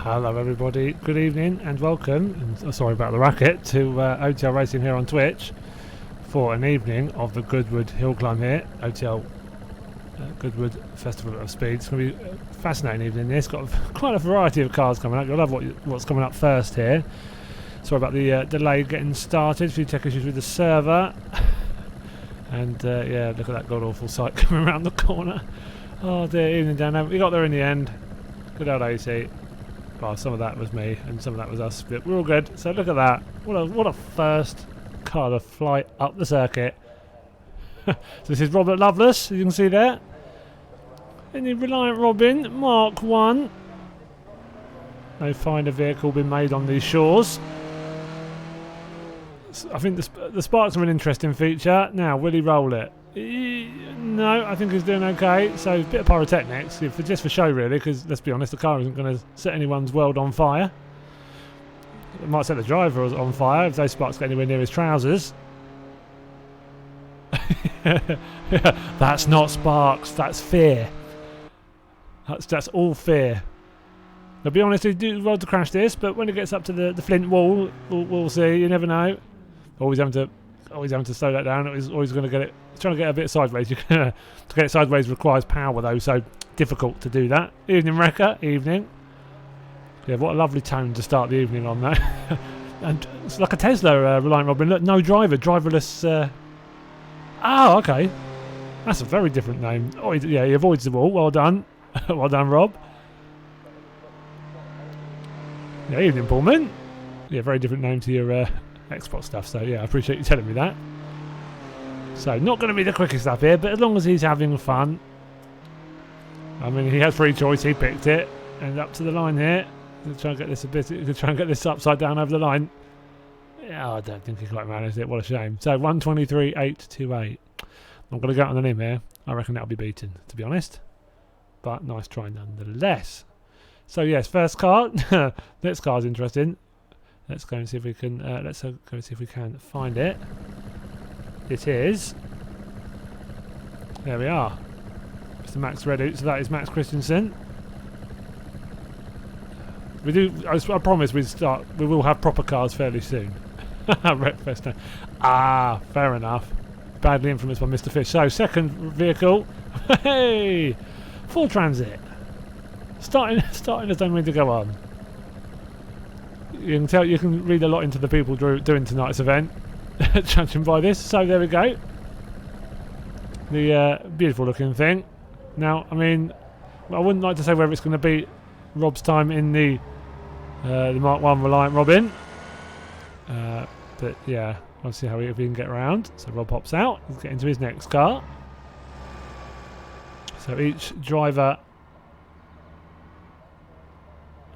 Hello everybody, good evening and welcome, and sorry about the racket, to OTL Racing here on Twitch for an evening of the Goodwood hill climb here, OTL Goodwood Festival of Speed. It's going to be a fascinating evening. It's got quite a variety of cars coming up. You'll love what's coming up first here. Sorry about the delay getting started, a few tech issues with the server. And yeah, look at that god awful sight coming around the corner. Oh dear, evening down there. We got there in the end. Good old AC. Well, some of that was me and some of that was us, but we're all good. So look at that. What a first car to fly up the circuit. So this is Robert Lovelace, as you can see there. In the Reliant Robin Mark 1. No finer vehicle been made on these shores. I think the sparks are an interesting feature. Now, will he roll it? No, I think he's doing okay. So a bit of pyrotechnics, just for show really, because let's be honest, the car isn't going to set anyone's world on fire. It might set the driver on fire if those sparks get anywhere near his trousers. That's not sparks, that's fear. That's all fear. I'll be honest, he do roll to crash this, but when it gets up to the flint wall, we'll see. You never know. Always having to slow that down. He's always going to get it. Trying to get a bit sideways. To get it sideways requires power though, so difficult to do that. Evening wrecker, evening. Yeah, what a lovely tone to start the evening on that. And it's like a Tesla, Reliant Robin. Look, no driver, driverless. Oh, okay. That's a very different name. Oh, yeah, he avoids the wall. Well done, well done, Rob. Yeah, evening, Pullman. Yeah, very different name to your Xbox stuff. So yeah, I appreciate you telling me that. So not going to be the quickest up here, but as long as he's having fun. I mean, he has free choice. He picked it, and up to the line here. He'll try and get this a bit. He'll try and get this upside down over the line. Yeah, I don't think he quite managed it. What a shame. So 1:23.828. I'm going to go out on a limb here. I reckon that'll be beaten, to be honest. But nice try nonetheless. So yes, first car. Next car's interesting. Let's go and see if we can. Let's go and see if we can find it. It is. There we are. Mr. Max Redout. So that is Max Christensen. We do. I promise we will have proper cars fairly soon. Wreckfest. Ah, fair enough. Badly influenced by Mr. Fish. So second vehicle. Hey, full transit. Starting as they mean to go on. You can tell. You can read a lot into the people doing tonight's event. Judging by this. So there we go. The beautiful looking thing. Now, I mean, I wouldn't like to say whether it's going to beat Rob's time in the Mark 1 Reliant Robin. But yeah, I'll see how we can get around. So Rob hops out. He's getting to his next car. So each driver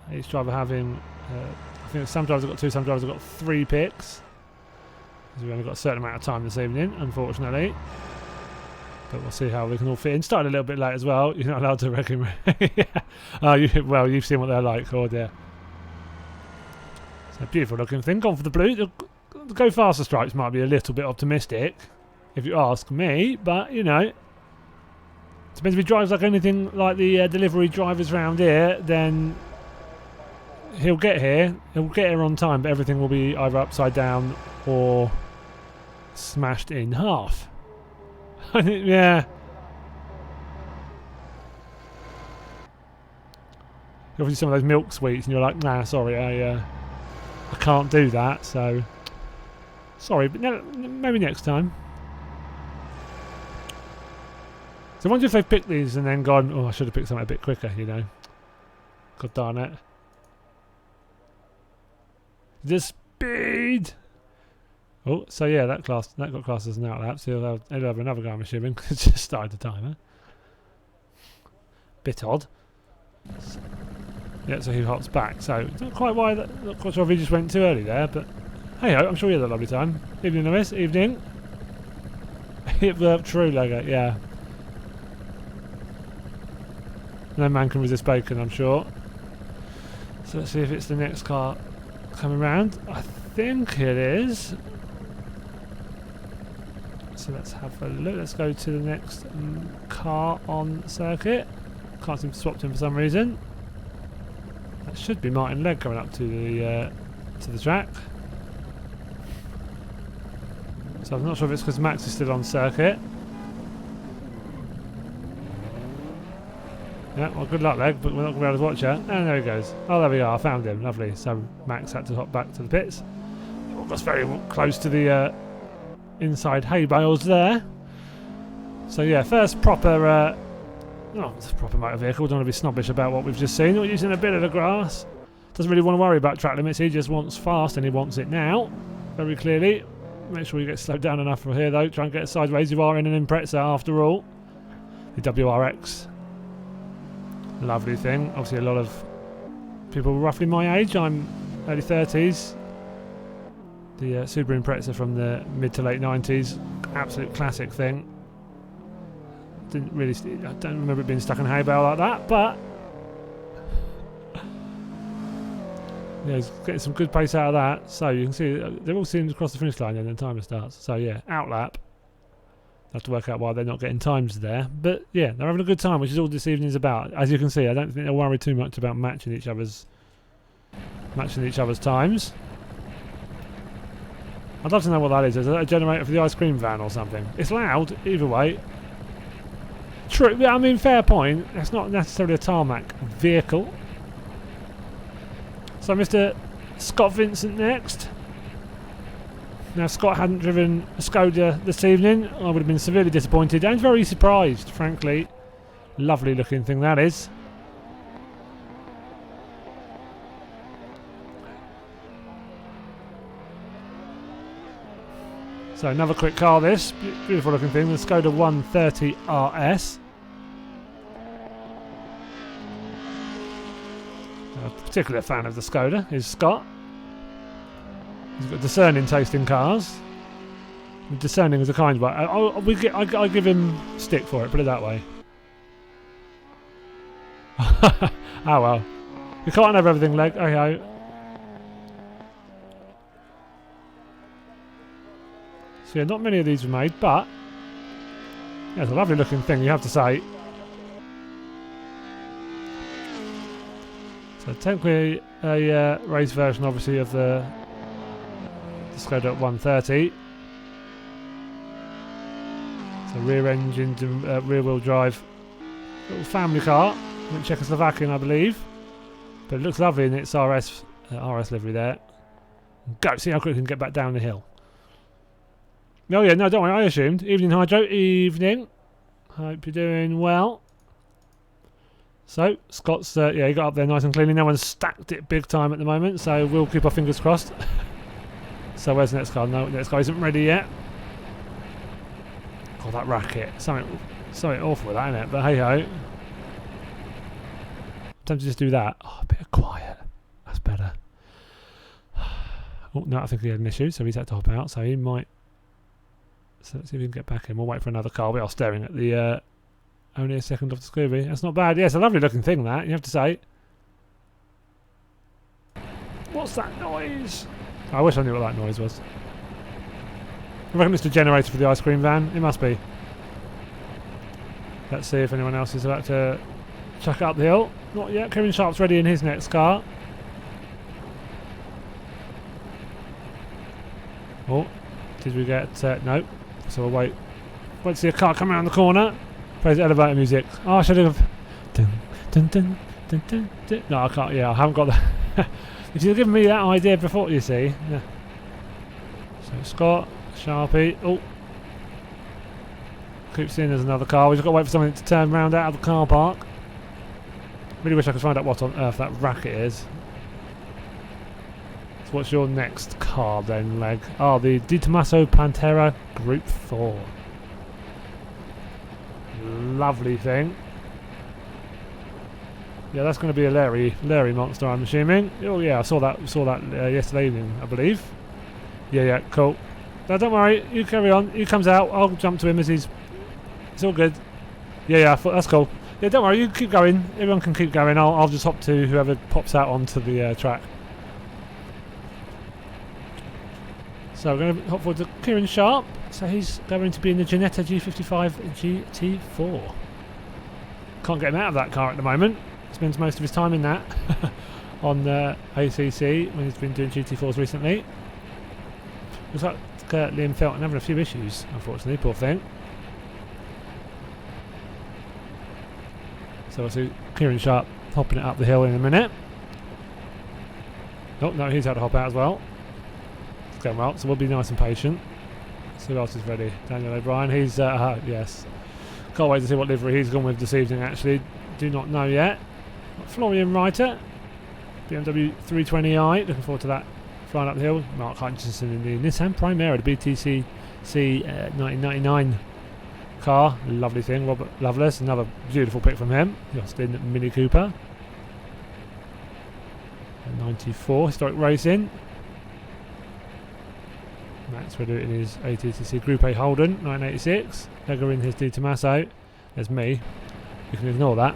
having, I think some drivers have got 2, some drivers have got 3 picks. Because we've only got a certain amount of time this evening, unfortunately. But we'll see how we can all fit in. Started a little bit late as well. You're not allowed to reckon. Yeah. Well, you've seen what they're like. Oh dear. It's a beautiful looking thing. Gone for the blue. The go faster stripes might be a little bit optimistic, if you ask me. But, you know, depends if he drives like anything like the delivery drivers around here, then he'll get here. He'll get here on time, but everything will be either upside down or smashed in half. Yeah. Obviously some of those milk sweets and you're like, nah, sorry, I can't do that, so sorry, but no, maybe next time. So I wonder if they've picked these and then gone, oh, I should have picked something a bit quicker, you know. God darn it. The speed! Oh, so yeah, that got classed as an outlap. So he'll have another guy, I'm assuming, because it's just started the timer. Bit odd. Yeah, so he hops back. So not quite sure if he just went too early there, but hey ho, I'm sure he had a lovely time. Evening, Lewis. Evening. It worked true, Lego. Yeah. No man can resist bacon, I'm sure. So let's see if it's the next car coming round. I think it is. So let's have a look. Let's go to the next car on circuit. Can't seem to swap him for some reason. That should be Martin Legg coming up to the track. So I'm not sure if it's because Max is still on circuit. Yeah, well, good luck, Legg, but we're not going to be able to watch her. And there he goes. Oh, there we are. I found him. Lovely. So Max had to hop back to the pits. Got very close to the inside hay bales there. So yeah, first proper it's a proper motor vehicle. Don't want to be snobbish about what we've just seen. We're using a bit of the grass. Doesn't really want to worry about track limits. He just wants fast, and he wants it now. Very clearly. Make sure you get slowed down enough from here, though. Try and get sideways. You are in an Impreza after all. The WRX. Lovely thing. Obviously, a lot of people roughly my age. I'm early 30s. The Super Impreza from the mid to late 90s. Absolute classic thing. I don't remember it being stuck in a hay bale like that, but yeah, he's getting some good pace out of that. So you can see they're all seeing across the finish line and then the timer starts. So yeah, outlap. Have to work out why they're not getting times there, but yeah, they're having a good time, which is all this evening's about. As you can see, I don't think they'll worry too much about matching each other's times. I'd love to know what that is. Is it a generator for the ice cream van or something? It's loud either way. True, yeah, I mean, fair point. It's not necessarily a tarmac vehicle. So Mr. Scott Vincent next. Now, Scott hadn't driven a Skoda this evening. I would have been severely disappointed and very surprised, frankly. Lovely looking thing that is. So another quick car this. Beautiful looking thing. The Skoda 130 RS. A particular fan of the Skoda is Scott. He's got discerning taste in cars. Discerning is a kind word. I give him stick for it, put it that way. Oh well. You can't have everything, Legg. Okay. So yeah, not many of these were made, but yeah, it's a lovely looking thing, you have to say. So technically a race version, obviously, of the Skoda 130. It's a rear engine, rear wheel drive little family car, in Czechoslovakian I believe. But it looks lovely in its RS livery there. Go, see how quick we can get back down the hill. Oh yeah, no, don't worry, I assumed. Evening, Hydro, evening. Hope you're doing well. So, Scott's, yeah, he got up there nice and cleanly. No one's stacked it big time at the moment, so we'll keep our fingers crossed. So where's the next car? No, the next car isn't ready yet. God, that racket. Something awful with that, isn't it? But hey-ho. Time to just do that. Oh, a bit of quiet. That's better. Oh, no, I think he had an issue, so he's had to hop out, so he might... So let's see if we can get back in. We'll wait for another car. We are staring at the... only a second off the Scooby. That's not bad. Yeah, it's a lovely looking thing, that, you have to say. What's that noise? I wish I knew what that noise was. I reckon it's the generator for the ice cream van. It must be. Let's see if anyone else is about to chuck it up the hill. Not yet. Kieran Sharp's ready in his next car. Oh, did we get... no. So we'll wait. Wait to see a car come around the corner. Plays elevator music. Oh, I should have... Dun, dun, dun, dun, dun, dun. No, I can't. Yeah, I haven't got that. If you'd given me that idea before, you see. Yeah. So Scott, Sharpie. Oh. Keep seeing there's another car. We've just got to wait for something to turn round out of the car park. Really wish I could find out what on earth that racket is. So what's your next car then, Legg? Oh, the Di Tommaso Pantera Group 4. Lovely thing. Yeah, that's going to be a Larry monster, I'm assuming. Oh yeah, I saw that yesterday evening, I believe. Yeah, cool. No, don't worry, you carry on. He comes out, I'll jump to him as he's... It's all good. Yeah, that's cool. Yeah, don't worry, you keep going. Everyone can keep going. I'll just hop to whoever pops out onto the track. So we're going to hop forward to Kieran Sharp. So he's going to be in the Ginetta G55 GT4. Can't get him out of that car at the moment. Spends most of his time in that. on ACC when he's been doing GT4s recently. Looks like Liam Felton having a few issues, unfortunately, poor thing. So I see Kieran Sharp hopping it up the hill in a minute. Oh no, he's had to hop out as well. It's going well, so we'll be nice and patient. So who else is ready? Daniel O'Brien, he's, yes. Can't wait to see what livery he's gone with this evening actually. Do not know yet. Florian Reiter, BMW 320i, looking forward to that flying up the hill. Mark Hutchinson in the Nissan Primera, the BTC 1999 car, lovely thing. Robert Lovelace, another beautiful pick from him. The Austin Mini Cooper. 94 historic racing. Max Ritter in his ATTC Group A Holden 1986. Egger in his Di Tommaso. There's me. You can ignore that.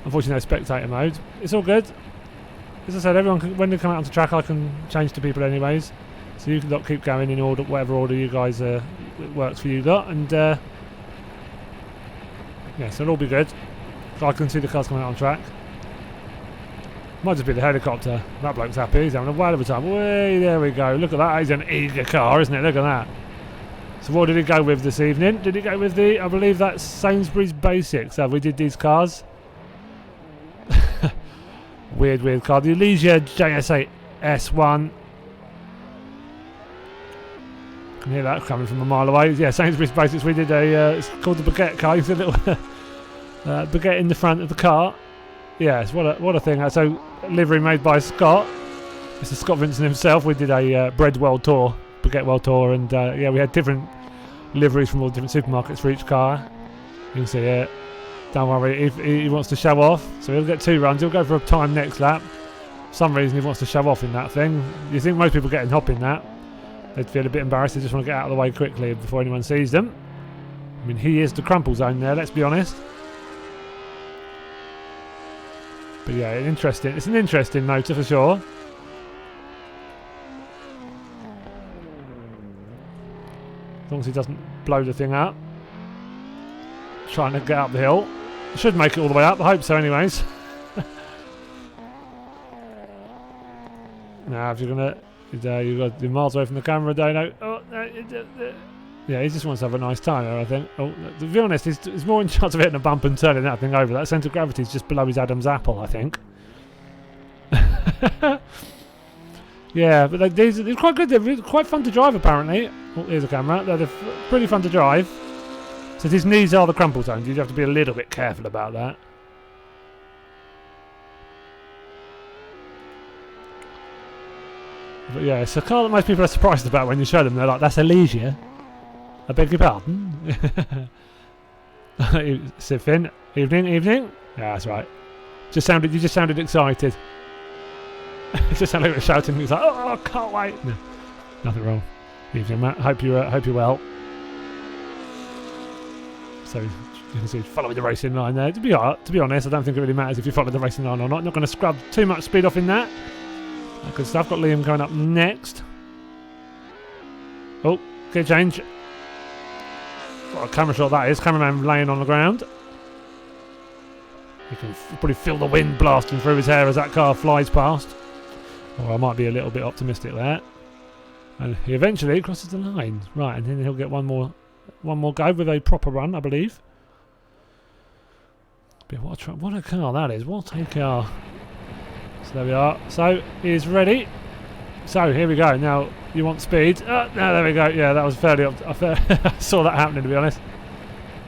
Unfortunately, no spectator mode. It's all good. As I said, everyone can, when they come out onto track, I can change to people anyways. So you can keep going in order, whatever order you guys works for you lot, and yeah, so it'll all be good. So I can see the cars coming out on track. Might just be the helicopter. That bloke's happy. He's having a whale of a time. Way there we go. Look at that. He's an eager car, isn't it? Look at that. So what did he go with this evening? Did he go with the? I believe that's Sainsbury's Basics. We did these cars. Weird car. The Elysia JSA S1. Can hear that coming from a mile away. Yeah, Sainsbury's Basics. We did a. It's called the baguette car. It's a little baguette in the front of the car. Yes, what a thing. So livery made by Scott. Mr. Scott Vincent himself. We did a bread world tour, baguette world tour, and yeah, we had different liveries from all the different supermarkets for each car. You can see it. Don't worry, if he wants to show off, so he'll get 2 runs. He'll go for a time next lap. For some reason he wants to show off in that thing. You think most people get in hop in that? They'd feel a bit embarrassed. They just want to get out of the way quickly before anyone sees them. I mean, he is the crumple zone there, let's be honest. But yeah, it's an interesting motor for sure. As long as he doesn't blow the thing up. Trying to get up the hill. Should make it all the way up, I hope so anyways. Now if you're gonna you've got the miles away from the camera, Dano. Oh, yeah, he just wants to have a nice time there, I think. Oh, to be honest, he's more in chance of hitting a bump and turning that thing over. That centre of gravity is just below his Adam's apple, I think. Yeah, but they're quite good. They're quite fun to drive, apparently. Oh, here's a camera. They're pretty fun to drive. So his knees are the crumple zones. You have to be a little bit careful about that. But yeah, it's a car that most people are surprised about when you show them. They're like, that's Elysia. I beg your pardon. Sid Finn, evening. Yeah, that's right. You just sounded excited. It just sounded like you were shouting. He's like, oh, I can't wait. No, nothing wrong. Evening, Matt. Hope you're well. So you can see following the racing line there. To be honest, I don't think it really matters if you follow the racing line or not. Not going to scrub too much speed off in that. Good stuff. Got Liam going up next. Oh, gear change. What a camera shot that is. Cameraman laying on the ground. You can probably feel the wind blasting through his hair as that car flies past. Or I might be a little bit optimistic there. And he eventually crosses the line. Right, and then he'll get one more go with a proper run, I believe. But what a car that is. What a car. So there we are. So he's ready. So here we go. Now you want speed. No, there we go. Yeah, that was fairly I saw that happening, to be honest.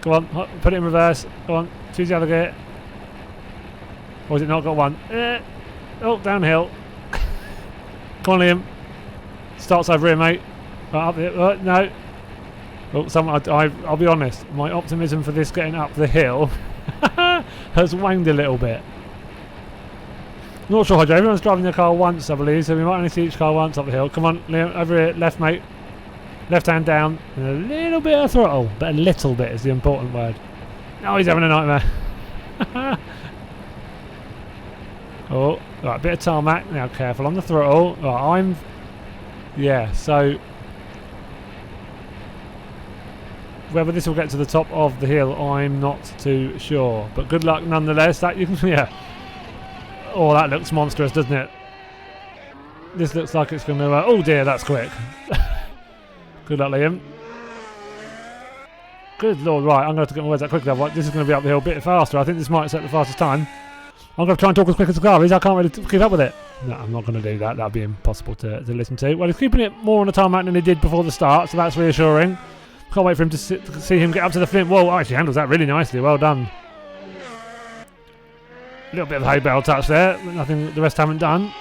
Go on, put it in reverse. Go on, choose the other gear. Or has it not got one? Oh, downhill. Come on, Liam. Starts over here, mate. Up here. No. Oh, I'll be honest. My optimism for this getting up the hill has waned a little bit. Not sure, Hodge. Everyone's driving their car once, I believe, so we might only see each car once up the hill. Come on, Liam, over here, left, mate. Left hand down, and a little bit of throttle, but a little bit is the important word. Oh, he's having a nightmare. Oh, right, bit of tarmac. Now, careful on the throttle. Right, yeah, so whether this will get to the top of the hill, I'm not too sure. But good luck nonetheless. That you can, yeah. Oh, that looks monstrous, doesn't it? This looks like it's going to... oh dear, that's quick. Good luck, Liam. Good lord, right, I'm going to have to get my words out quickly. This is going to be up the hill a bit faster. I think this might set the fastest time. I'm going to try and talk as quick as the car is. I can't really keep up with it. No, I'm not going to do that. That would be impossible to listen to. Well, he's keeping it more on the tarmac than he did before the start, so that's reassuring. Can't wait for him to see him get up to the flint. Whoa, actually handles that really nicely. Well done. A little bit of a hay bale touch there. Nothing the rest haven't done.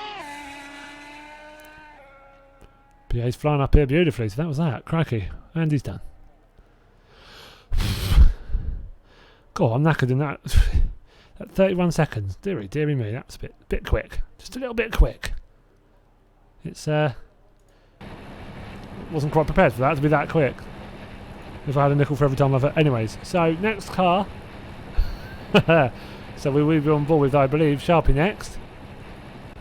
But yeah, he's flying up here beautifully. So that was that. Crikey. And he's done. God, I'm knackered in that. At 31 seconds. Dearie me. That's a bit quick. Just a little bit quick. It's wasn't quite prepared for that to be that quick. If I had a nickel for every time I've... Anyways, so next car. So we will be on board with, I believe, Sharpie next.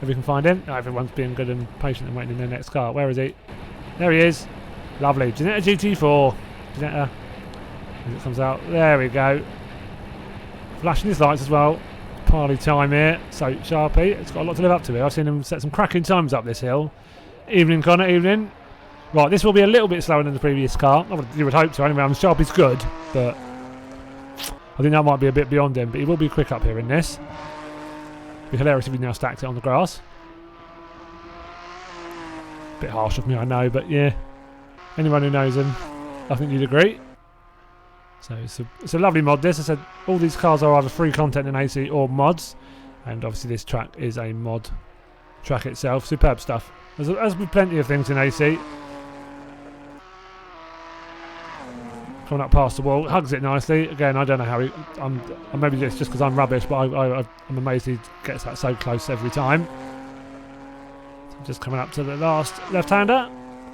If we can find him. Oh, everyone's being good and patient and waiting in their next car. Where is he? There he is. Lovely. Ginetta GT4. Ginetta. As it comes out. There we go. Flashing his lights as well. Parley time here. So Sharpie, it's got a lot to live up to here. I've seen him set some cracking times up this hill. Evening, Connor, evening. Right, this will be a little bit slower than the previous car. You would hope so anyway. Sharpie's good, but I think that might be a bit beyond him. But he will be quick up here in this. It'd be hilarious if he now stacked it on the grass. Bit harsh of me, I know, but yeah. Anyone who knows him, I think you'd agree. So it's a lovely mod. This, I said, all these cars are either free content in AC or mods, and obviously this track is a mod track itself. Superb stuff. There's plenty of things in AC. Coming up past the wall, hugs it nicely. Again, I don't know how he... maybe it's just because I'm rubbish, but I'm amazed he gets that so close every time. So just coming up to the last left-hander,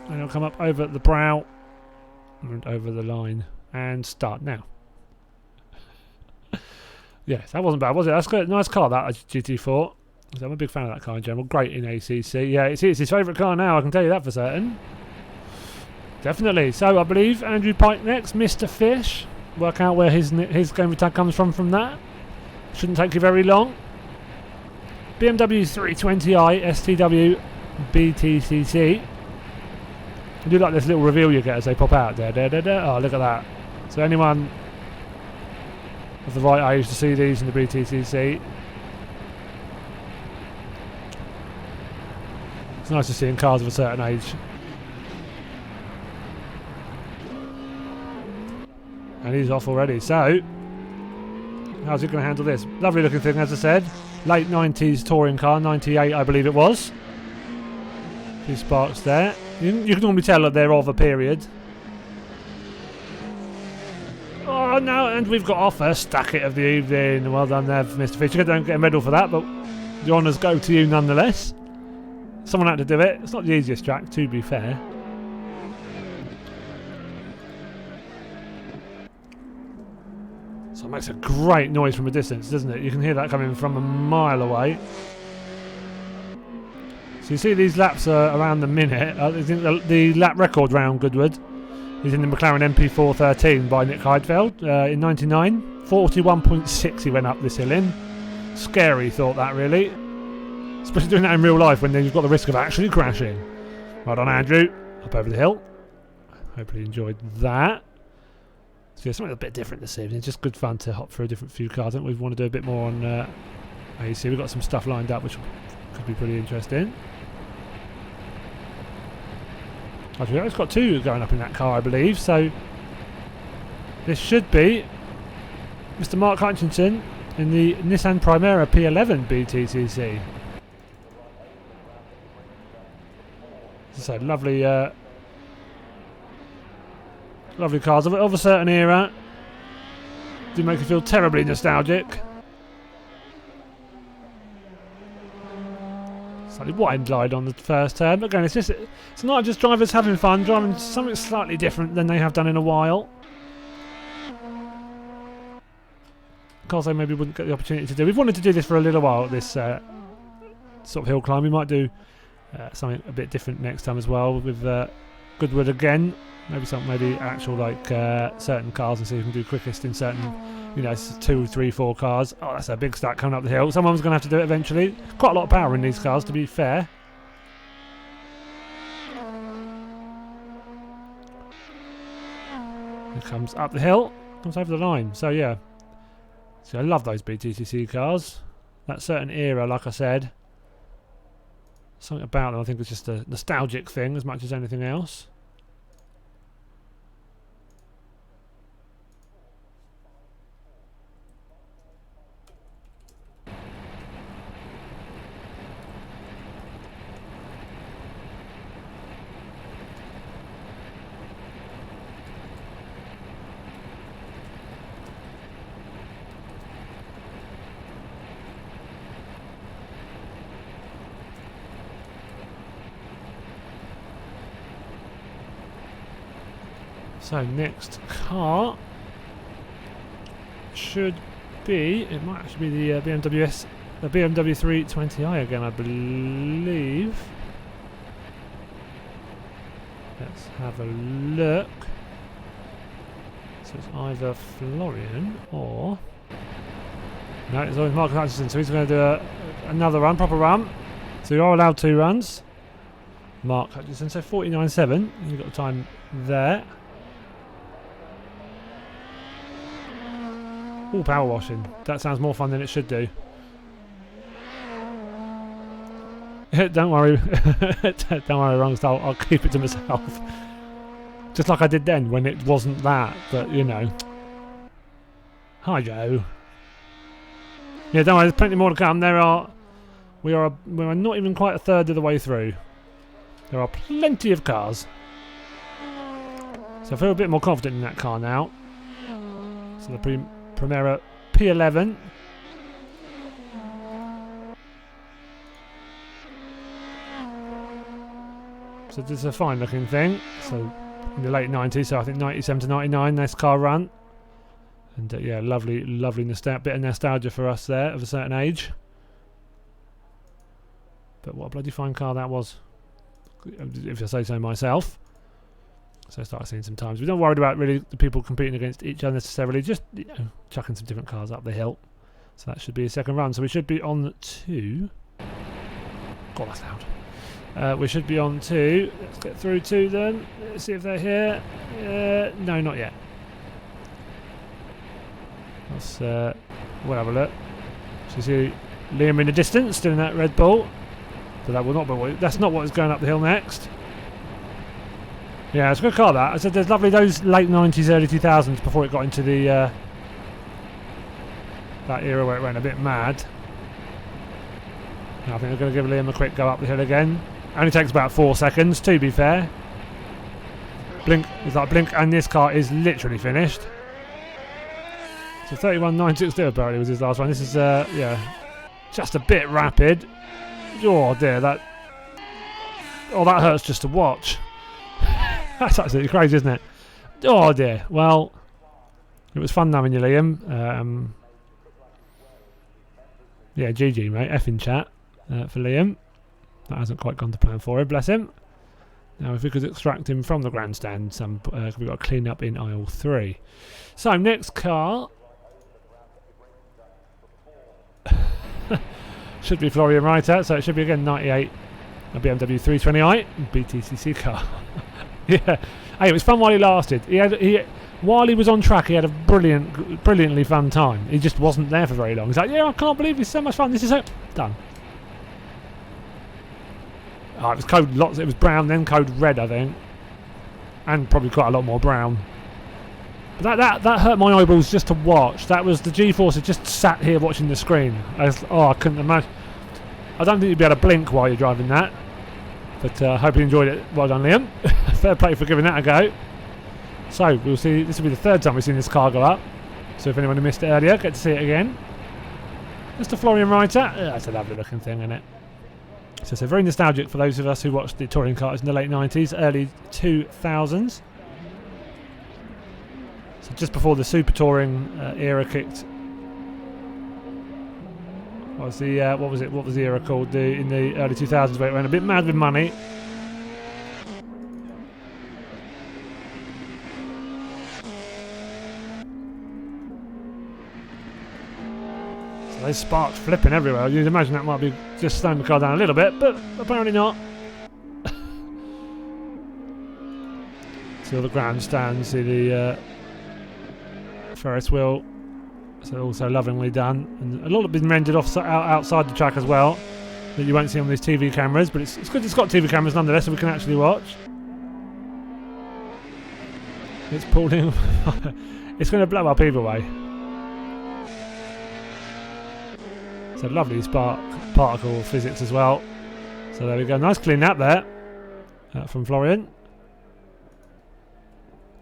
and he'll come up over the brow and over the line. And start now. Yeah, that wasn't bad, was it? That's good. Nice car, that GT4. I'm a big fan of that car in general. Great in ACC. Yeah, it's his favourite car now, I can tell you that for certain. Definitely. So I believe Andrew Pike next, Mr. Fish. Work out where his game tag comes from that. Shouldn't take you very long. BMW 320i STW BTCC. I do like this little reveal you get as they pop out there. Oh, look at that. So anyone of the right age to see these in the BTCC. It's nice to see in cars of a certain age. And he's off already. So, how's he going to handle this? Lovely looking thing, as I said. Late 90s touring car, 98 I believe it was. A few sparks there. You can normally tell that they're of a period. Oh no, and we've got our first stack it of the evening. Well done there, Mr. Fish. You don't get a medal for that, but the honours go to you nonetheless. Someone had to do it. It's not the easiest track, to be fair. So it makes a great noise from a distance, doesn't it? You can hear that coming from a mile away. So you see these laps are around the minute. I think the lap record round Goodwood is in the McLaren MP413 by Nick Heidfeld in 99. 41.6 he went up this hill in. Scary thought that, really. Especially doing that in real life when then you've got the risk of actually crashing. Well done, Andrew. Up over the hill. Hopefully you enjoyed that. So yeah, something a bit different this evening. Just good fun to hop through a different few cars. I think we want to do a bit more on AC. We've got some stuff lined up which could be pretty interesting. Actually, it's got two going up in that car, I believe. So this should be Mr. Mark Hutchinson in the Nissan Primera P11 BTCC. So lovely, lovely cars of a certain era. Do make you feel terribly nostalgic. Slightly wide glide on the first turn. Again, it's not just drivers having fun, driving something slightly different than they have done in a while. Cars they maybe wouldn't get the opportunity to do. We've wanted to do this for a little while, this sort of hill climb. We might do something a bit different next time as well with Goodwood again. Maybe actual like certain cars and see if we can do quickest in certain you know, it's 2, 3, 4 cars. Oh, that's a big stack coming up the hill. Someone's going to have to do it eventually. Quite a lot of power in these cars, to be fair. It comes up the hill, comes over the line. So yeah, so I love those BTCC cars. That certain era, like I said, something about them I think it's just a nostalgic thing as much as anything else. So next car should be, it might actually be the BMW 320i again, I believe. Let's have a look. So it's either Florian or... No, it's always Marcus Hutchinson, so he's going to do another run, proper run. So you are allowed 2 runs. Mark Hutchinson, so 49.7, you've got the time there. All power washing. That sounds more fun than it should do. Don't worry. Don't worry, wrong style. I'll keep it to myself. Just like I did then when it wasn't that. But, you know. Hi, Joe. Yeah, don't worry. There's plenty more to come. We are not even quite a third of the way through. There are plenty of cars. So I feel a bit more confident in that car now. So the Primera P11. So this is a fine looking thing. So in the late 90s, so I think 97 to 99, nice car run. And yeah, lovely bit of nostalgia for us there of a certain age. But what a bloody fine car that was, if I say so myself. So I start seeing some times. We don't worry about really the people competing against each other necessarily, just, you know, chucking some different cars up the hill. So that should be a second run. So we should be on to... God, that's loud. We should be on to... Let's get through to them. Let's see if they're here. No, not yet. Let's, we'll have a look. So you see Liam in the distance, still in that Red Bull. But that will not be... That's not what is going up the hill next. Yeah, it's a good car that. I said there's lovely those late 90s, early 2000s before it got into the that era where it went a bit mad. Now I think we're going to give Liam a quick go up the hill again. Only takes about 4 seconds, to be fair. Blink is like blink, and this car is literally finished. So 31.962 apparently was his last one. This is yeah, just a bit rapid. Oh dear, that hurts just to watch. That's absolutely crazy, isn't it? Oh dear. Well, it was fun knowing you, Liam. Yeah, GG, mate. F in chat for Liam. That hasn't quite gone to plan for him, bless him. Now, if we could extract him from the grandstand, we've got to clean up in aisle 3. So, next car should be Florian Reiter. So, it should be again 98, a BMW 320i, BTCC car. Yeah, hey, it was fun while he lasted. While he was on track, he had a brilliantly fun time. He just wasn't there for very long. He's like, yeah, I can't believe it's so much fun. This is so done. Oh, it was code lots. It was brown, then code red, I think, and probably quite a lot more brown. But that hurt my eyeballs just to watch. That was the G-force had just sat here watching the screen. I couldn't imagine. I don't think you'd be able to blink while you're driving that. But I hope you enjoyed it. Well done, Liam. Fair play for giving that a go. So, we'll see. This will be the third time we've seen this car go up. So if anyone missed it earlier, get to see it again. Mr. Florian Reiter. That's a lovely looking thing, isn't it? So it's very nostalgic for those of us who watched the touring cars in the late 90s, early 2000s. So just before the super touring era kicked. What was the era called? In the early 2000s, where it went a bit mad with money. there's sparks flipping everywhere. You'd imagine that might be just slowing the car down a little bit, but apparently not. See all the grandstands, see the Ferris wheel. So also lovingly done, and a lot of been rendered off outside the track as well, that you won't see on these TV cameras. But it's good. It's got TV cameras nonetheless, so we can actually watch. It's pulling. It's going to blow up either way. So lovely spark particle physics as well. So there we go. Nice clean nap there from Florian.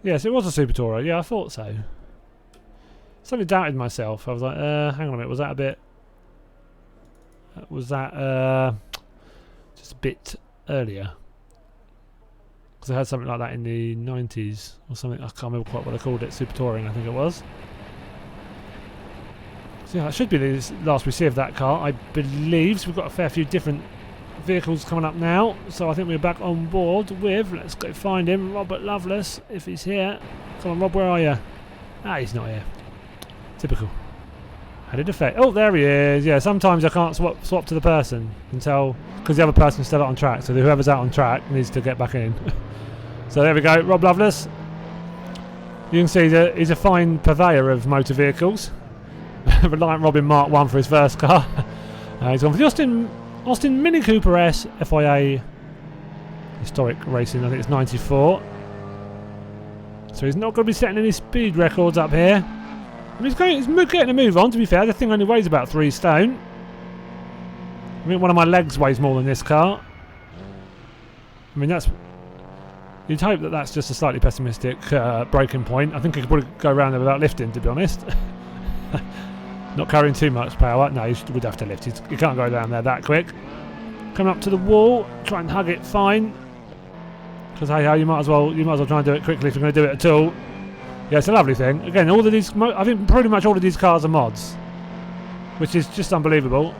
Yes, it was a Super Tourer. Yeah, I thought so. Suddenly doubted myself. I was like, hang on a minute. Was that a bit? Was that just a bit earlier? Because I had something like that in the 90s or something. I can't remember quite what I called it. Super Touring, I think it was. So yeah, that should be the last we see of that car, I believe. So we've got a fair few different vehicles coming up now. So I think we're back on board with, let's go find him, Robert Lovelace, if he's here. Come on, Rob, where are you? Ah, he's not here. Typical. How did it affect? Oh, there he is. Yeah, sometimes I can't swap to the person until, because the other person's still out on track. So whoever's out on track needs to get back in. So there we go, Rob Lovelace. You can see that he's a fine purveyor of motor vehicles. Reliant Robin Mark 1 for his first car. He's gone for the Austin Mini Cooper S FIA historic racing. I think it's 94. So he's not going to be setting any speed records up here. I mean, he's getting a move on, to be fair. The thing only weighs about 3 stone. I mean, one of my legs weighs more than this car. I mean, you'd hope that that's just a slightly pessimistic breaking point. I think he could probably go around there without lifting, to be honest. Not carrying too much power. No, he would have to lift. You can't go down there that quick. Coming up to the wall, try and hug it fine. Because hey ho, you might as well try and do it quickly if you're going to do it at all. Yeah, it's a lovely thing. Again, all of these, I think pretty much all of these cars are mods, which is just unbelievable.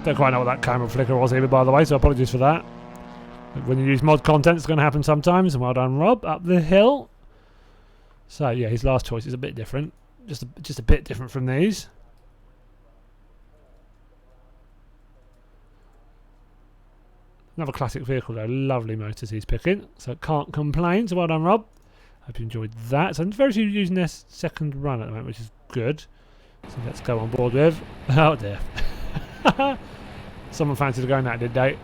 Don't quite know what that camera flicker was either, by the way, so apologies for that. When you use mod content, it's going to happen sometimes. And well done, Rob, up the hill. So yeah, his last choice is a bit different. Just a bit different from these. Another classic vehicle though, lovely motors he's picking, so can't complain, so well done Rob. Hope you enjoyed that. So very few using their second run at the moment, which is good. So let's go on board with, oh dear. Someone fancied going that, did they?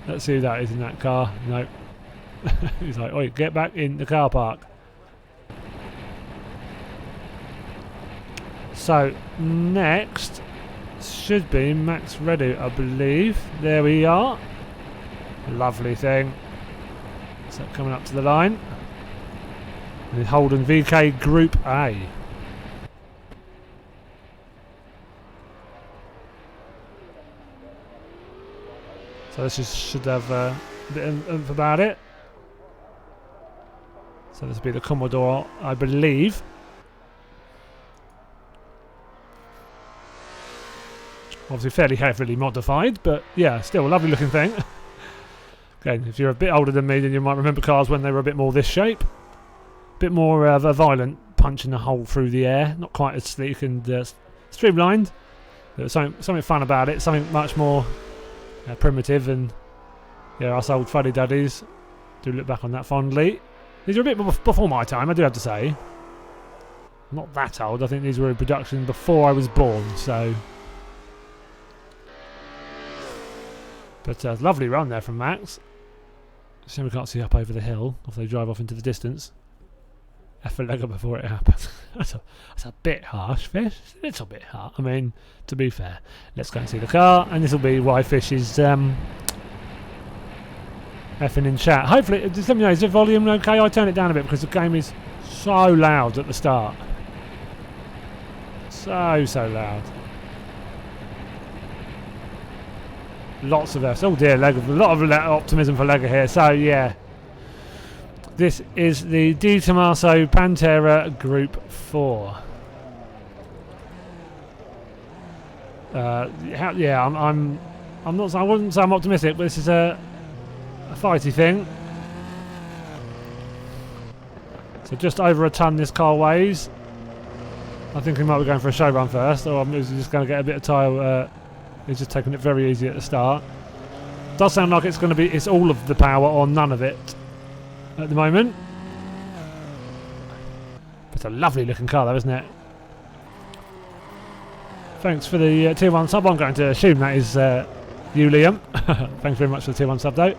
Let's see who that is in that car. No. He's like, oi, get back in the car park. So next should be Max Ready, I believe. There we are. Lovely thing. So coming up to the line. The Holden VK Group A. So this should have a bit of oomph about it. So this will be the Commodore, I believe. Obviously fairly heavily modified, but yeah, still a lovely looking thing. Again, if you're a bit older than me, then you might remember cars when they were a bit more this shape. A bit more of a violent punch in the hole through the air. Not quite as sleek and streamlined. There was something fun about it, something much more primitive, and yeah, us old fuddy duddies do look back on that fondly. These are a bit before my time, I do have to say. I'm not that old, I think these were in production before I was born, so... But lovely run there from Max. Shame we can't see up over the hill if they drive off into the distance. F a legger before it happens. that's a bit harsh, Fish. A little bit harsh. I mean, to be fair. Let's go and see the car, and this will be why Fish is effing in chat. Hopefully, just let me know, is the volume okay? I turn it down a bit because the game is so loud at the start. So loud. Lots of us. Oh dear, a lot of optimism for Lega here. So yeah, this is the Di Tommaso Pantera Group 4. Yeah, I'm not. I wouldn't say I'm optimistic, but this is a fighty thing. So just over a ton this car weighs. I think he might be going for a show run first, or he's just going to get a bit of tyre. He's just taking it very easy at the start. Does sound like it's going to be, it's all of the power or none of it at the moment. It's a lovely looking car though, isn't it? Thanks for the tier 1 sub. I'm going to assume that is you, Liam. Thanks very much for the tier 1 sub though.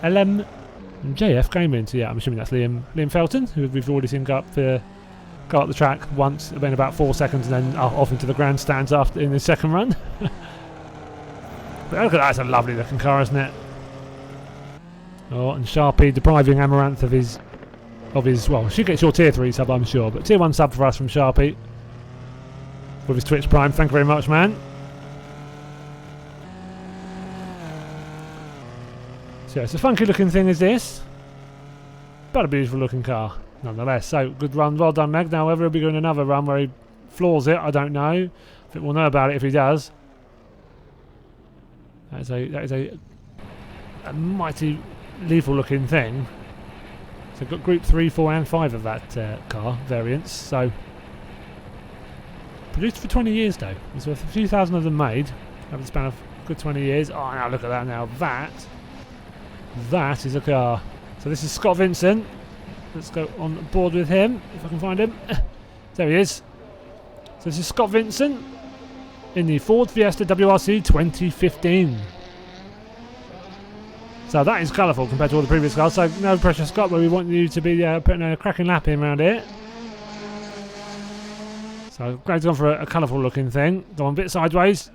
JF Gaming, so yeah, I'm assuming that's Liam Felton, who we've already seen go up the track once, in about 4 seconds, and then off into the grandstands after in the second run. But look at that, it's a lovely looking car, isn't it? Oh, and Sharpie depriving Amaranth of his, well, she gets your tier 3 sub, I'm sure, but tier 1 sub for us from Sharpie with his Twitch Prime. Thank you very much, man. So yeah, it's a funky looking thing, is this, but a beautiful looking car nonetheless. So good run, well done, Meg. Now whether he'll be doing another run where he floors it, I don't know. I think we'll know about it if he does. That is a mighty lethal looking thing. So we've got group 3, 4 and 5 of that car variants. So produced for 20 years though. There's a few thousand of them made over the span of a good 20 years. Oh, now look at that now. That is a car. So this is Scott Vincent. Let's go on board with him if I can find him. There he is. So this is Scott Vincent in the Ford Fiesta WRC 2015. So that is colourful compared to all the previous cars. So no pressure, Scott, but we want you to be putting a cracking lap in around here. So Greg's gone for a colourful looking thing. Gone a bit sideways.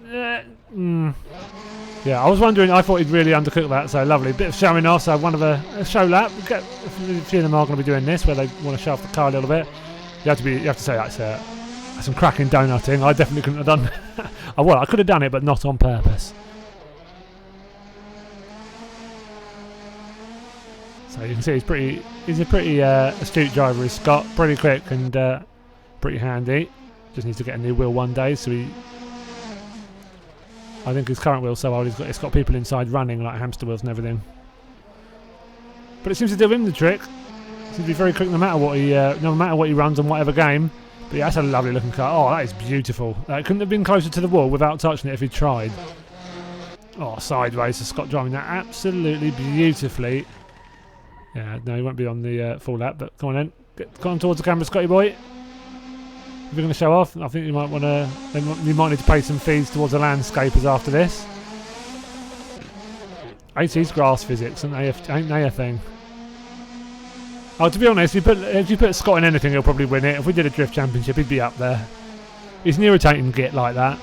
Yeah, I was wondering, I thought he'd really undercook that, so lovely. Bit of showing off, so one of a show lap. A few of them are going to be doing this, where they want to show off the car a little bit. You have to say that's some cracking donutting. I definitely couldn't have done well, I could have done it, but not on purpose. So you can see he's a pretty astute driver, is Scott. Pretty quick and pretty handy. Just needs to get a new wheel one day, so I think his current wheel's so old it's got people inside running like hamster wheels and everything. But it seems to do him the trick. Seems to be very quick no matter what he runs on whatever game. But yeah, that's a lovely looking car. Oh, that is beautiful. That couldn't have been closer to the wall without touching it if he tried. Oh, sideways, so Scott driving that absolutely beautifully. Yeah, no, he won't be on the full lap, but come on then. Get on towards the camera, Scotty boy. If you're going to show off, I think you might want to. You might need to pay some fees towards the landscapers after this. AT's grass physics, ain't they a thing? Oh, to be honest, if you put Scott in anything, he'll probably win it. If we did a drift championship, he'd be up there. He's an irritating git like that.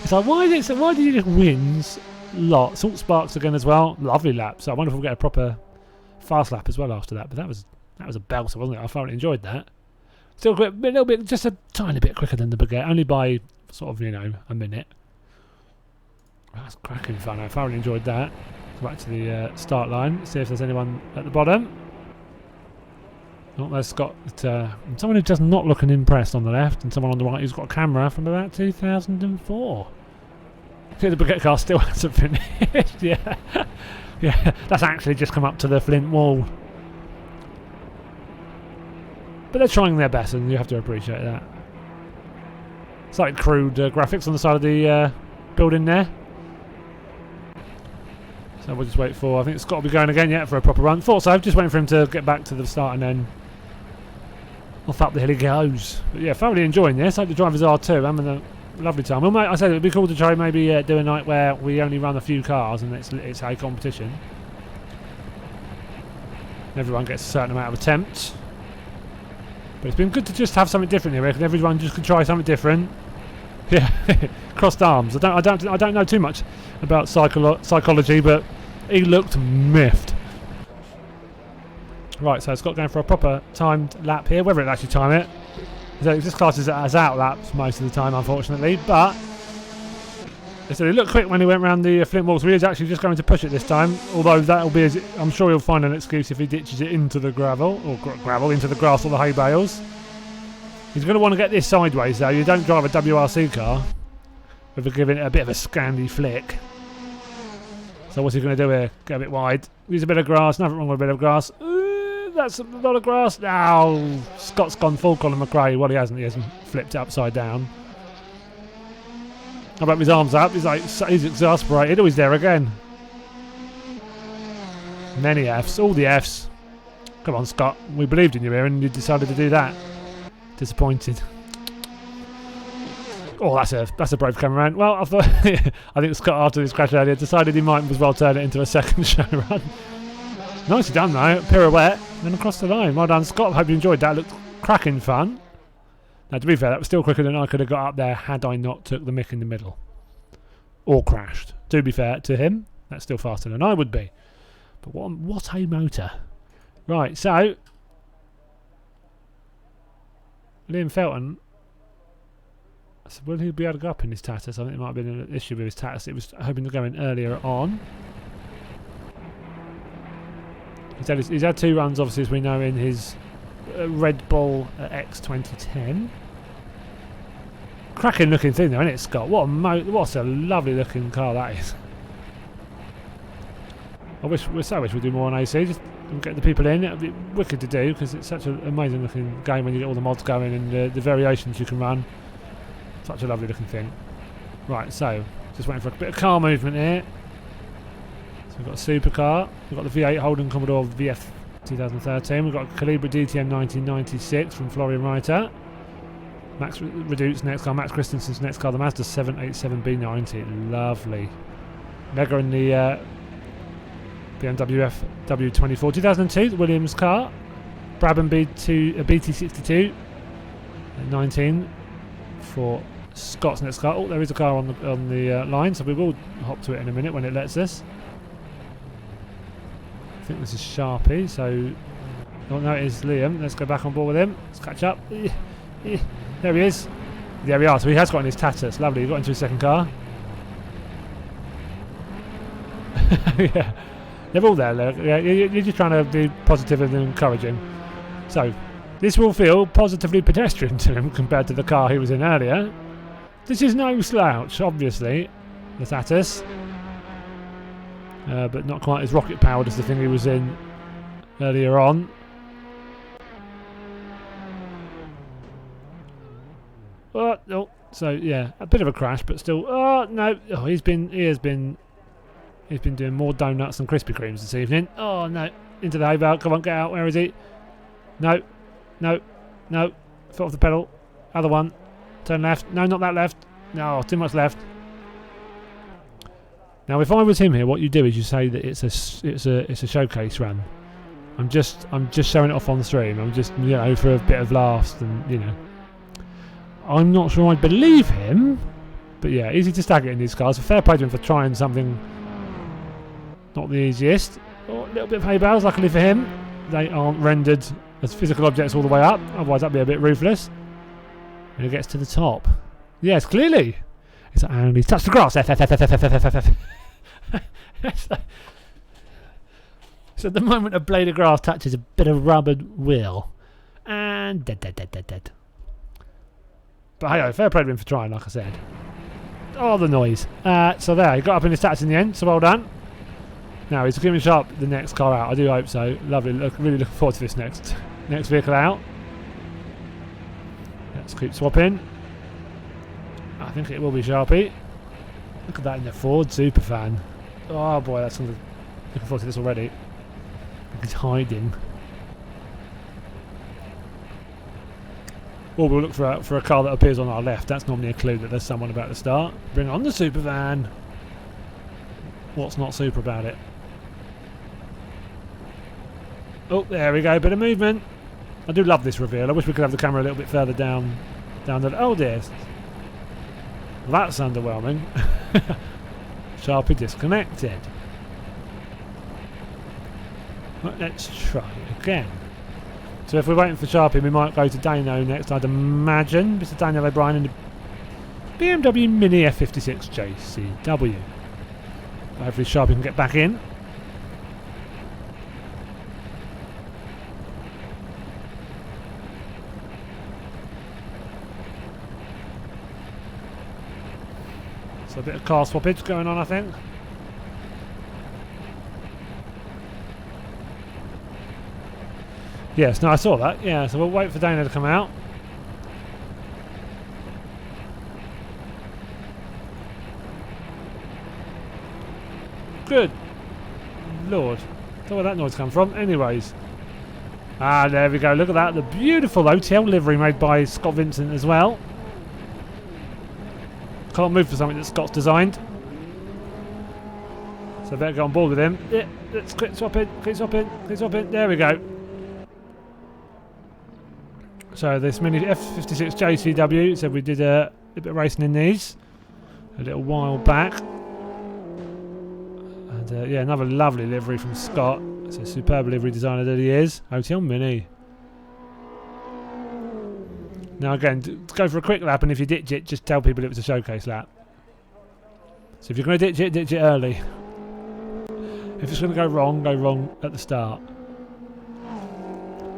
It's like, why did he just wins lot? Salt Sparks again as well. Lovely lap. So I wonder if we'll get a proper fast lap as well after that. But that was a belter, wasn't it? I thoroughly enjoyed that. Still a little bit, just a tiny bit quicker than the Baguette, only by sort of, a minute. That's cracking fun. I thoroughly enjoyed that. Go back to the start line, see if there's anyone at the bottom. Oh, there's Scott. Someone who does not look impressed on the left, and someone on the right who's got a camera from about 2004. I think the Baguette car still hasn't finished. Yeah, that's actually just come up to the Flint wall. But they're trying their best, and you have to appreciate that. It's like crude graphics on the side of the building there. So we'll just wait for, I think it's got to be going again, for a proper run. Thought so, just waiting for him to get back to the start and then off up the hill he goes. But yeah, thoroughly enjoying this. Hope the drivers are too. Having a lovely time. Well, I said it would be cool to try maybe do a night where we only run a few cars and it's a competition. Everyone gets a certain amount of attempts. But it's been good to just have something different here, because everyone just could try something different. Yeah, crossed arms. I don't know too much about psychology, but he looked miffed. Right, so Scott going for a proper timed lap here. Whether it actually time it, this class is as out laps most of the time, unfortunately. But so he looked quick when he went around the Flint wall, so he is actually just going to push it this time. Although that'll be, I'm sure he'll find an excuse if he ditches it into the gravel into the grass or the hay bales. He's going to want to get this sideways though. You don't drive a WRC car without giving it a bit of a Scandi flick. So what's he going to do here? Get a bit wide. Use a bit of grass. Nothing wrong with a bit of grass. that's a lot of grass. No, Scott's gone full Colin McRae. Well, he hasn't. He hasn't flipped it upside down. How about his arms up? He's like, he's exasperated. Oh, he's there again. Many Fs, all the Fs. Come on, Scott. We believed in you here, and you decided to do that. Disappointed. Oh, that's a brave cameraman. Well, I thought I think Scott, after this crash earlier, decided he might as well turn it into a second show run. Nicely done though, pirouette, and then across the line. Well done, Scott. Hope you enjoyed that. Looked cracking fun. Now, to be fair, that was still quicker than I could have got up there had I not took the mick in the middle or crashed. To be fair to him, that's still faster than I would be. But what a motor! Right, so Liam Felton. Will he be able to go up in his Tatus? I think it might have been an issue with his Tatus. It was hoping to go in earlier on. He's had 2 runs, obviously, as we know, in his Red Bull X 2010. Cracking looking thing, though, isn't it, Scott? What a lovely looking car that is. We so wish we'd do more on AC. Just get the people in. It'd be wicked to do because it's such an amazing looking game when you get all the mods going and the variations you can run. Such a lovely looking thing. Right, so just waiting for a bit of car movement here. So we've got a supercar. We've got the V8 Holden Commodore VF 2013. We've got a Calibra DTM 1996 from Florian Reiter. Max Reduce's next car. Max Christensen's next car. The Mazda 787B90. Lovely. Mega in the BMW FW24 2002. The Williams car. Brabham BT62 19 for Scott's next car. Oh, there is a car on the line, so we will hop to it in a minute when it lets us. I think this is Sharpie, so oh no, it is Liam. Let's go back on board with him. Let's catch up. There he is. There we are. So he has got in his Tatus. Lovely. He got into his second car. Yeah, they're all there. Look. Yeah, you're just trying to be positive and encouraging. So this will feel positively pedestrian to him compared to the car he was in earlier. This is no slouch, obviously, the Tatus. But not quite as rocket powered as the thing he was in earlier on. Oh, so yeah, a bit of a crash, but still. Oh no! Oh, he's been doing more donuts than Krispy Kremes this evening. Oh no! Into the hay bale. Come on, get out. Where is he? No, no, no. Foot off the pedal. Other one. Turn left. No, not that left. No, too much left. Now, if I was him here, what you do is you say that it's a showcase run. I'm just showing it off on the stream. I'm just, you know, for a bit of laughs and, you know. I'm not sure I'd believe him, but yeah, easy to stag it in these cars. So fair play to him for trying something not the easiest. Oh, a little bit of hay bales, luckily for him. They aren't rendered as physical objects all the way up, otherwise that'd be a bit ruthless. And he gets to the top. Yes, clearly. It's only touched the grass. So the moment a blade of grass touches a bit of rubbered wheel, and dead. But hey, fair play to him for trying, like I said. Oh, the noise. So there, he got up in his stats in the end, so well done. Now he's giving sharp the next car out. I do hope so. Lovely. Really looking forward to this next vehicle out. Let's keep swapping. I think it will be Sharpie. Look at that in the Ford Superfan. Oh boy, that's looking forward to this already. He's hiding. Or we'll look for a car that appears on our left. That's normally a clue that there's someone about to start. Bring on the Supervan. What's not super about it? Oh, there we go. Bit of movement. I do love this reveal. I wish we could have the camera a little bit further down the. Oh dear. That's underwhelming. Sharpie disconnected. Well, let's try again. So if we're waiting for Sharpie, we might go to Dano next, I'd imagine. Mr. Daniel O'Brien in the BMW Mini F56 JCW. Hopefully Sharpie can get back in. So a bit of car swappage going on, I think. Yes, no, I saw that. Yeah, so we'll wait for Dana to come out. Good Lord. Don't know where that noise come from. Anyways. Ah, there we go. Look at that. The beautiful OTL livery made by Scott Vincent as well. Can't move for something that Scott's designed. So better get on board with him. Yeah, let's quick swap in, quick swap in, quick swap in. There we go. So this mini F56 JCW, so we did a bit of racing in these a little while back. And yeah, another lovely livery from Scott. It's a superb livery designer that he is. OTL Mini. Now again, go for a quick lap, and if you ditch it, just tell people it was a showcase lap. So if you're going to ditch it early. If it's going to go wrong at the start.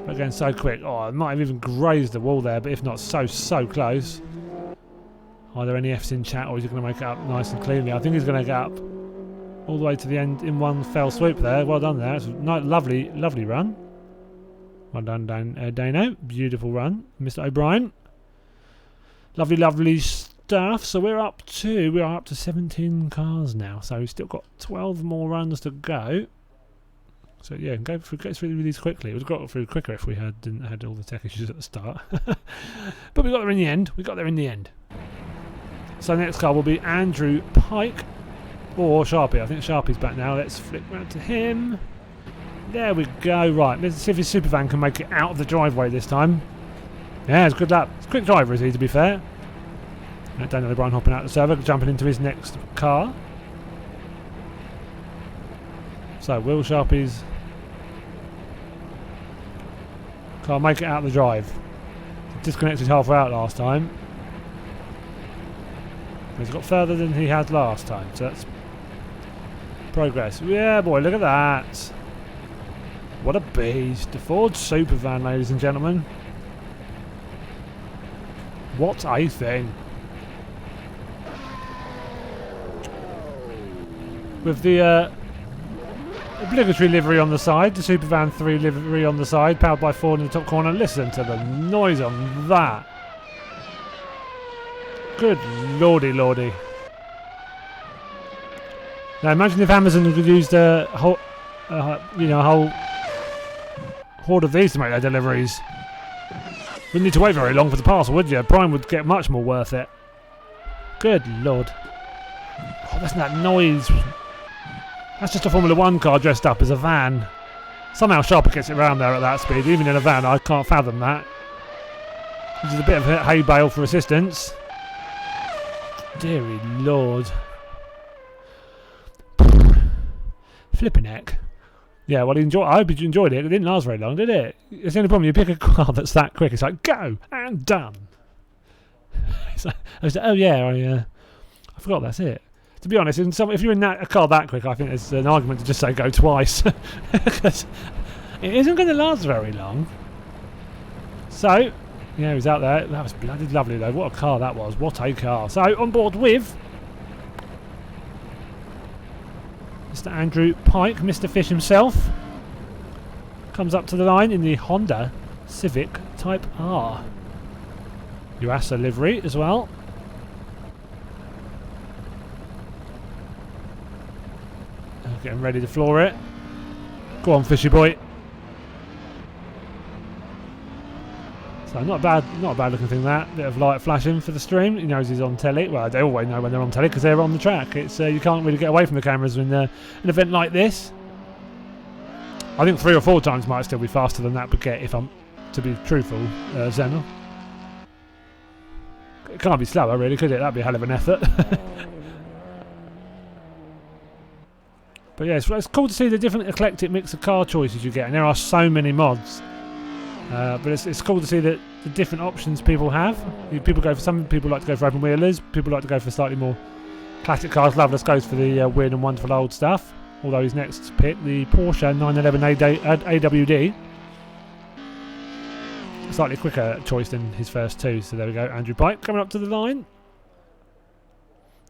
But again, so quick. Oh, I might have even grazed the wall there, but if not, so close. Are there any Fs in chat, or is he going to make it up nice and cleanly? I think he's going to get up all the way to the end in one fell swoop there. Well done there. It's a nice, lovely run. Well done, Dano. Beautiful run, Mr. O'Brien. Lovely stuff. So we are up to 17 cars now. So we've still got 12 more runs to go. So yeah, go through these quickly. It would have got through quicker if we didn't had all the tech issues at the start. But we got there in the end. So the next car will be Andrew Pike or Sharpie. I think Sharpie's back now. Let's flick round to him. There we go. Right, let's see if his supervan can make it out of the driveway this time. Yeah, it's a good lap. It's a quick driver, is he, to be fair. Daniel O'Brien hopping out the server, jumping into his next car. So, will Sharpie's car make it out of the drive? Disconnected halfway out last time. He's got further than he had last time, so that's progress. Yeah, boy, look at that. What a beast. The Ford Supervan, ladies and gentlemen. What a thing. With the obligatory livery on the side, the Supervan 3 livery on the side, powered by Ford in the top corner. Listen to the noise on that. Good lordy. Now imagine if Amazon could use a whole horde of these to make their deliveries. Wouldn't need to wait very long for the parcel, would you? Prime would get much more worth it. Good lord. Oh, listen to that noise. That's just a Formula 1 car dressed up as a van. Somehow Sharper gets it around there at that speed. Even in a van, I can't fathom that. This is a bit of hay bale for assistance. Deary lord. Flipping heck. Yeah, well, I hope you enjoyed it. It didn't last very long, did it? It's the only problem. You pick a car that's that quick. It's like, go and done. Oh yeah, I forgot that's it. To be honest, if you're in a car that quick, I think there's an argument to just say go twice. Because it isn't going to last very long. So, yeah, he's out there. That was bloody lovely, though. What a car that was. What a car. So, on board with Mr. Andrew Pike, Mr. Fish himself. Comes up to the line in the Honda Civic Type R. Urasa livery as well. Getting ready to floor it. Go on, fishy boy. So not a bad looking thing that. Bit of light flashing for the stream. He knows he's on telly. Well, they always know when they're on telly because they're on the track. It's you can't really get away from the cameras when an event like this. I think 3 or 4 times might still be faster than that Baguette, if I'm to be truthful, Zenel. It can't be slower, really, could it? That'd be a hell of an effort. But yeah, it's cool to see the different eclectic mix of car choices you get, and there are so many mods. But it's cool to see that the different options people have. Some people like to go for open wheelers, people like to go for slightly more classic cars. Loveless goes for the weird and wonderful old stuff. Although his next pick, the Porsche 911 AWD, slightly quicker choice than his first two. So there we go, Andrew Pike coming up to the line.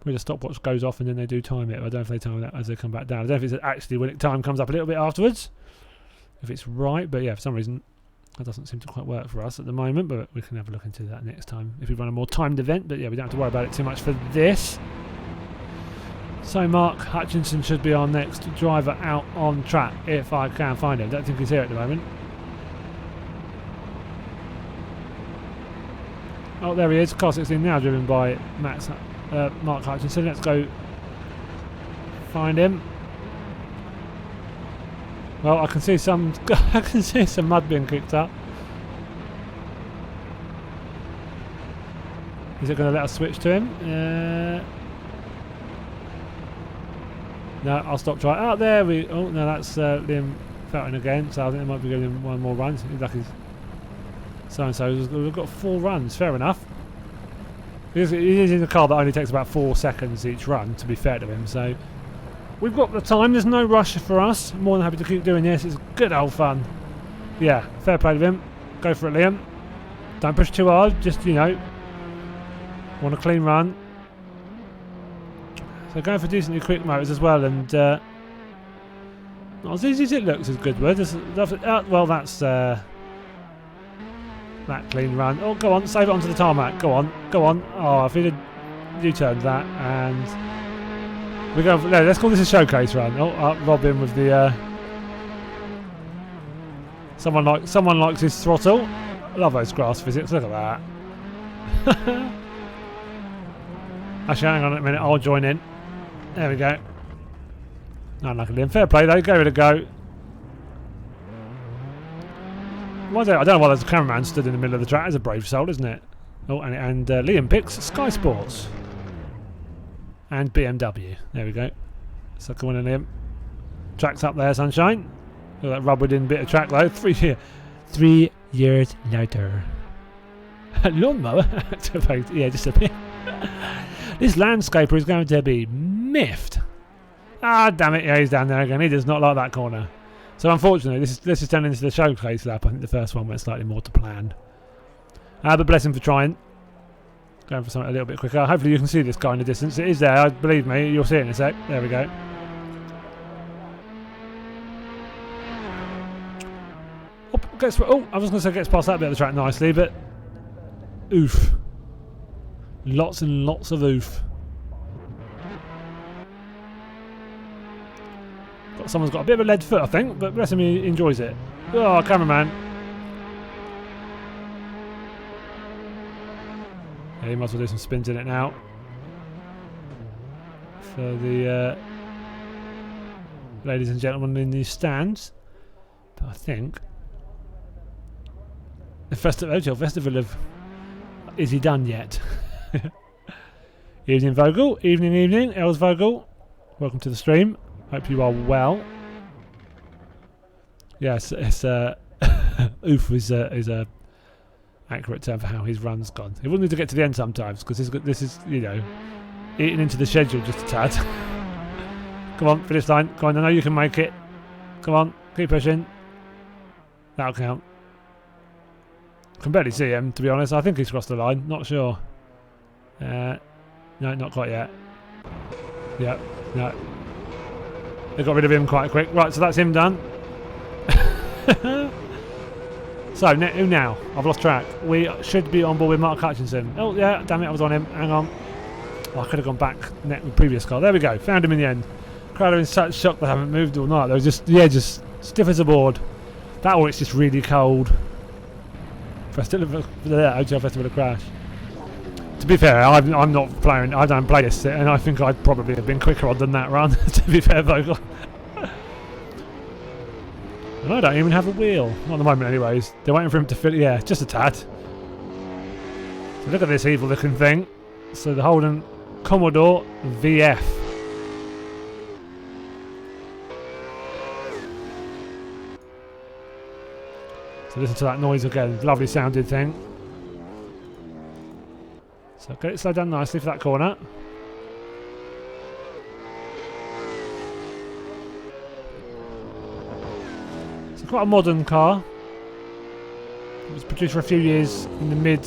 Where the stopwatch goes off and then they do time it. I don't know if they time that as they come back down. I don't know if it's actually when time comes up a little bit afterwards. If it's right, but yeah, for some reason That doesn't seem to quite work for us at the moment, but we can have a look into that next time if we run a more timed event. But yeah, we don't have to worry about it too much for this. So Mark Hutchinson should be our next driver out on track if I can find him. Don't think he's here at the moment. Oh, there he is. Car 16 now driven by Mark Hutchinson. Let's go find him. Well, I can see some I can see some mud being kicked up. Is it going to let us switch to him? No, I'll stop trying. Oh, there we. Oh no, that's Liam Felton again. So I think they might be giving him one more run. Like he's so and so. We've got 4 runs. Fair enough. It is in a car that only takes about 4 seconds each run. To be fair to him, so. We've got the time, there's no rush for us. I'm more than happy to keep doing this, it's good old fun. Yeah, fair play to him. Go for it, Liam. Don't push too hard, just, you know, want a clean run. So going for decently quick motors as well, and not as easy as it looks as Goodwood. Well, that's that clean run. Oh, go on, save it onto the tarmac. Go on, go on. Oh, if he'd have U-turned that, and... We go. No, let's call this a showcase run. Oh, Robin with the. Someone likes his throttle. I love those grass physics. Look at that. Actually, hang on a minute. I'll join in. There we go. No, look at him. Fair play though. Give it a go. I don't know why there's a cameraman stood in the middle of the track. That's a brave soul, isn't it? Oh, and Liam picks Sky Sports. And BMW. There we go. So come on in, Liam. Track's up there, sunshine. Look at that rubbered in bit of track though. 3 years later. Lawnmower activate. Yeah, just a bit. This landscaper is going to be miffed. Ah, damn it. Yeah, he's down there again. He does not like that corner. So unfortunately, this is turning into the showcase lap. I think the first one went slightly more to plan. But bless him for trying. Going for something a little bit quicker. Hopefully you can see this guy in the distance. It is there, believe me. You'll see it in a sec. There we go. Oh, I was going to say gets past that bit of the track nicely, but oof. Lots and lots of oof. Someone's got a bit of a lead foot, I think, but bless him, he enjoys it. Oh, cameraman. Yeah, he might as well do some spins in it now. For the ladies and gentlemen in the stands. But I think the festival of Is He Done Yet? Evening Vogel, evening, Els Vogel. Welcome to the stream. Hope you are well. Yes, it's oof is a accurate term for how his run's gone. He will need to get to the end sometimes because this is, you know, eating into the schedule just a tad. Come on, finish line. Come on, I know you can make it. Come on, keep pushing. That'll count. I can barely see him, to be honest. I think he's crossed the line. Not sure. No, not quite yet. Yep, no. They got rid of him quite quick. Right, so that's him done. So, who now? I've lost track. We should be on board with Mark Hutchinson. Oh, yeah, damn it, I was on him. Hang on. Oh, I could have gone back with the previous car. There we go. Found him in the end. Crowd are in such shock they haven't moved all night. They were just, yeah, just stiff as a board. That or it's just really cold. OTL Festival of Crash. To be fair, I'm not playing. I don't play this, and I think I'd probably have been quicker on than that run. To be fair, Vogel. And I don't even have a wheel. Not at the moment, anyways. They're waiting for him to fill. Yeah, just a tad. So look at this evil-looking thing. So the Holden Commodore VF. So listen to that noise again. Lovely sounding thing. So get it slowed down nicely for that corner. It's quite a modern car. It was produced for a few years in the mid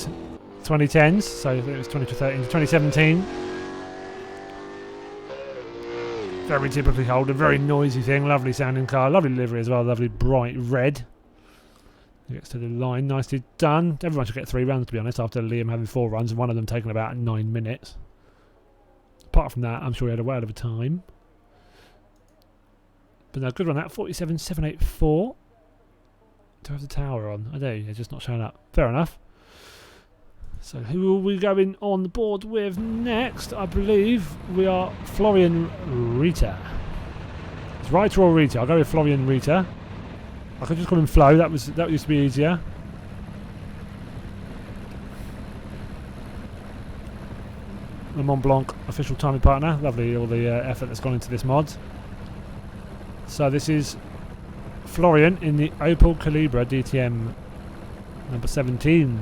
2010s, so I think it was 2013 to 2017. Very typically Holden, very noisy thing, lovely sounding car, lovely livery as well, lovely bright red. He gets to the line, nicely done. Everyone should get 3 runs, to be honest, after Liam having 4 runs and one of them taking about 9 minutes. Apart from that, I'm sure he had a whale of a time. But no, good run that. 47.784. Do I have the tower on? I do. It's just not showing up. Fair enough. So who will we going on the board with next? I believe we are Florian Rita. It's Rita or Rita? I'll go with Florian Rita. I could just call him Flo. That used to be easier. Le Mont Blanc official timing partner. Lovely, all the effort that's gone into this mod. So this is Florian in the Opel Calibra DTM number 17.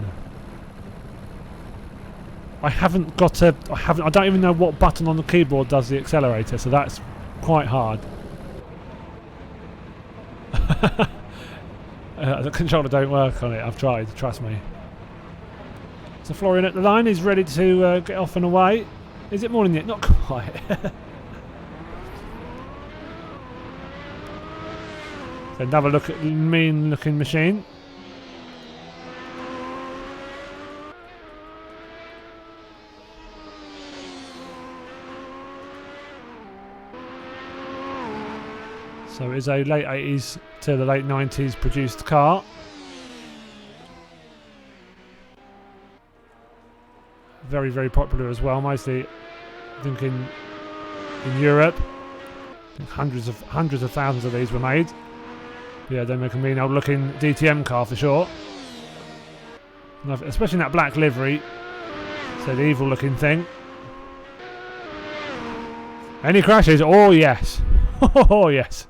I don't even know what button on the keyboard does the accelerator, so that's quite hard. The controller don't work on it. I've tried, trust me. So Florian at the line is ready to get off and away. Is it morning yet? Not quite. So another look at the mean looking machine. So it's a late 80s to the late 90s produced car. Very, very popular as well. Mostly, I think in Europe, I think hundreds of thousands of these were made. Yeah, they make a mean old looking DTM car for sure. Especially in that black livery. So the evil looking thing. Any crashes? Oh yes. Oh yes.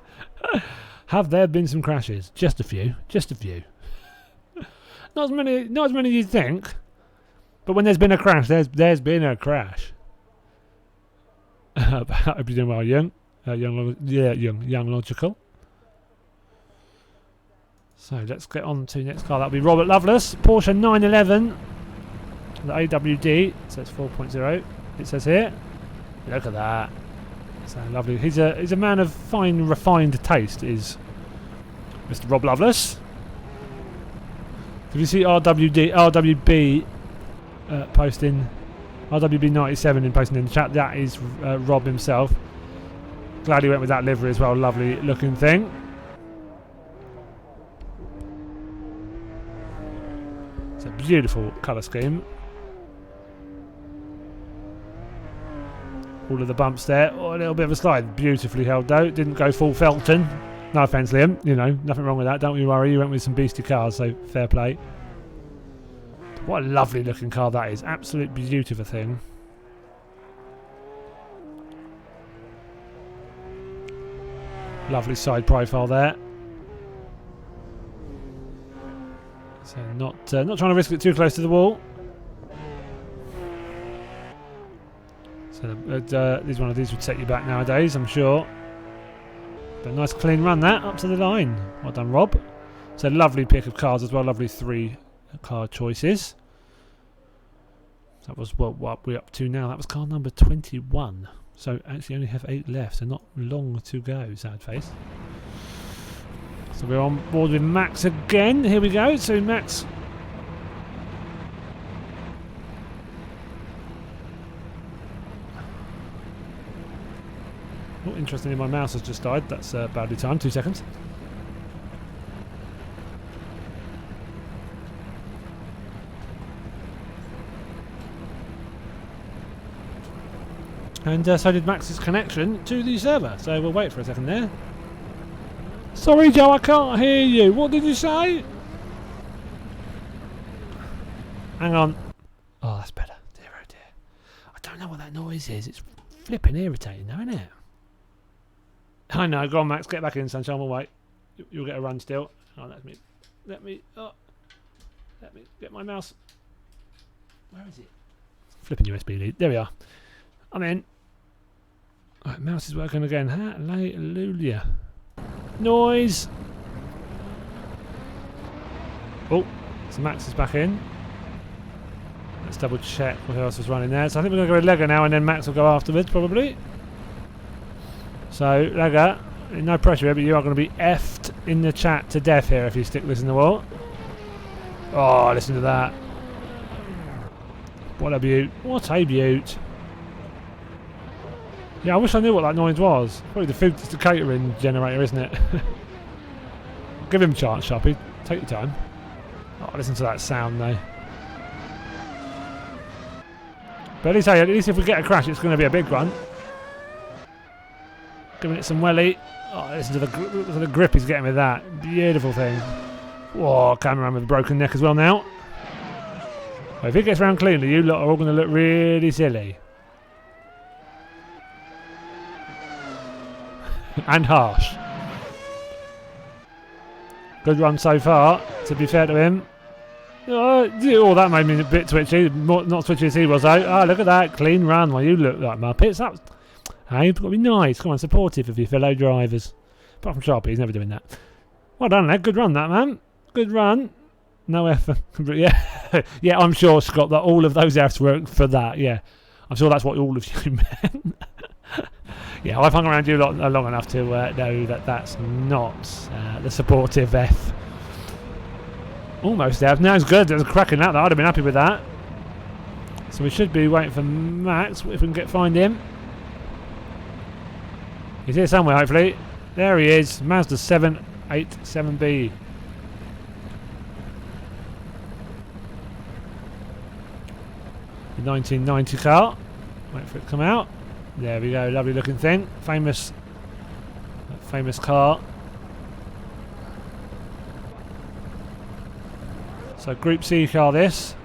Have there been some crashes? Just a few. Just a few. Not as many as you'd think. But when there's been a crash, there's been a crash. I hope you're doing well, young. Young logical. So let's get on to the next car. That'll be Robert Lovelace, Porsche 911, the AWD. It says 4.0. It says here. Look at that. So lovely. He's a man of fine, refined taste. Is Mr. Rob Lovelace. If you see RWB posting, RWB97 in posting in the chat, that is Rob himself. Glad he went with that livery as well. Lovely looking thing. It's a beautiful colour scheme. All of the bumps there. Oh, a little bit of a slide. Beautifully held though. Didn't go full Felton. No offence, Liam. You know, nothing wrong with that. Don't you worry. You went with some beastie cars, so fair play. What a lovely looking car that is. Absolute beauty of a thing. Lovely side profile there. So not trying to risk it too close to the wall. So one of these would set you back nowadays, I'm sure. But nice clean run that up to the line. Well done, Rob. So lovely pick of cars as well. Lovely 3 car choices. That was what we're up to now. That was car number 21. So actually only have 8 left, so not long to go, sad face. So we're on board with Max again. Here we go. So Max. Oh, interestingly, my mouse has just died. That's badly timed. 2 seconds. And so did Max's connection to the server. So we'll wait for a second there. Sorry, Joe, I can't hear you. What did you say? Hang on. Oh, that's better. Dear, oh dear. I don't know what that noise is. It's flipping irritating, though, isn't it? I know. Go on, Max. Get back in, sunshine. We'll wait. You'll get a run still. Oh, that's me. Let me get my mouse. Where is it? Flipping USB lead. There we are. I'm in. Right, mouse is working again. Hallelujah. Noise. Oh, so Max is back in. Let's double check what else is running there. So I think we're going to go with Lega now, and then Max will go afterwards, probably. So, Lega, no pressure here, but you are going to be effed in the chat to death here if you stick this in the wall. Oh, listen to that. What a beaut. What a beaut. Yeah, I wish I knew what that noise was. Probably the catering generator, isn't it? Give him a chance, Sharpie. Take your time. Oh, listen to that sound though. But at least if we get a crash, it's going to be a big one. Giving it some welly. Oh, listen to the grip he's getting with that. Beautiful thing. Whoa, cameraman with a broken neck as well now. Well, if he gets round cleanly, you lot are all going to look really silly. And harsh. Good run so far, to be fair to him. Oh, that made me a bit twitchy. Not twitchy as he was, though. Oh, look at that. Clean run. Well, you look like Muppets. Hey, you've got to be nice. Come on, supportive of your fellow drivers. Apart from Sharpie, he's never doing that. Well done, lad. Good run, that, man. Good run. No effort. Yeah, yeah, I'm sure, Scott, that all of those efforts were for that. Yeah, I'm sure that's what all of you meant. Yeah, I've hung around you long enough to know that that's not the supportive F. Almost there. Now it's good. There's a cracking that. I'd have been happy with that. So we should be waiting for Max if we can find him. He's here somewhere, hopefully. There he is. Mazda 787B. The 1990 car. Wait for it to come out. There we go. Lovely looking thing. Famous car. So Group C car this.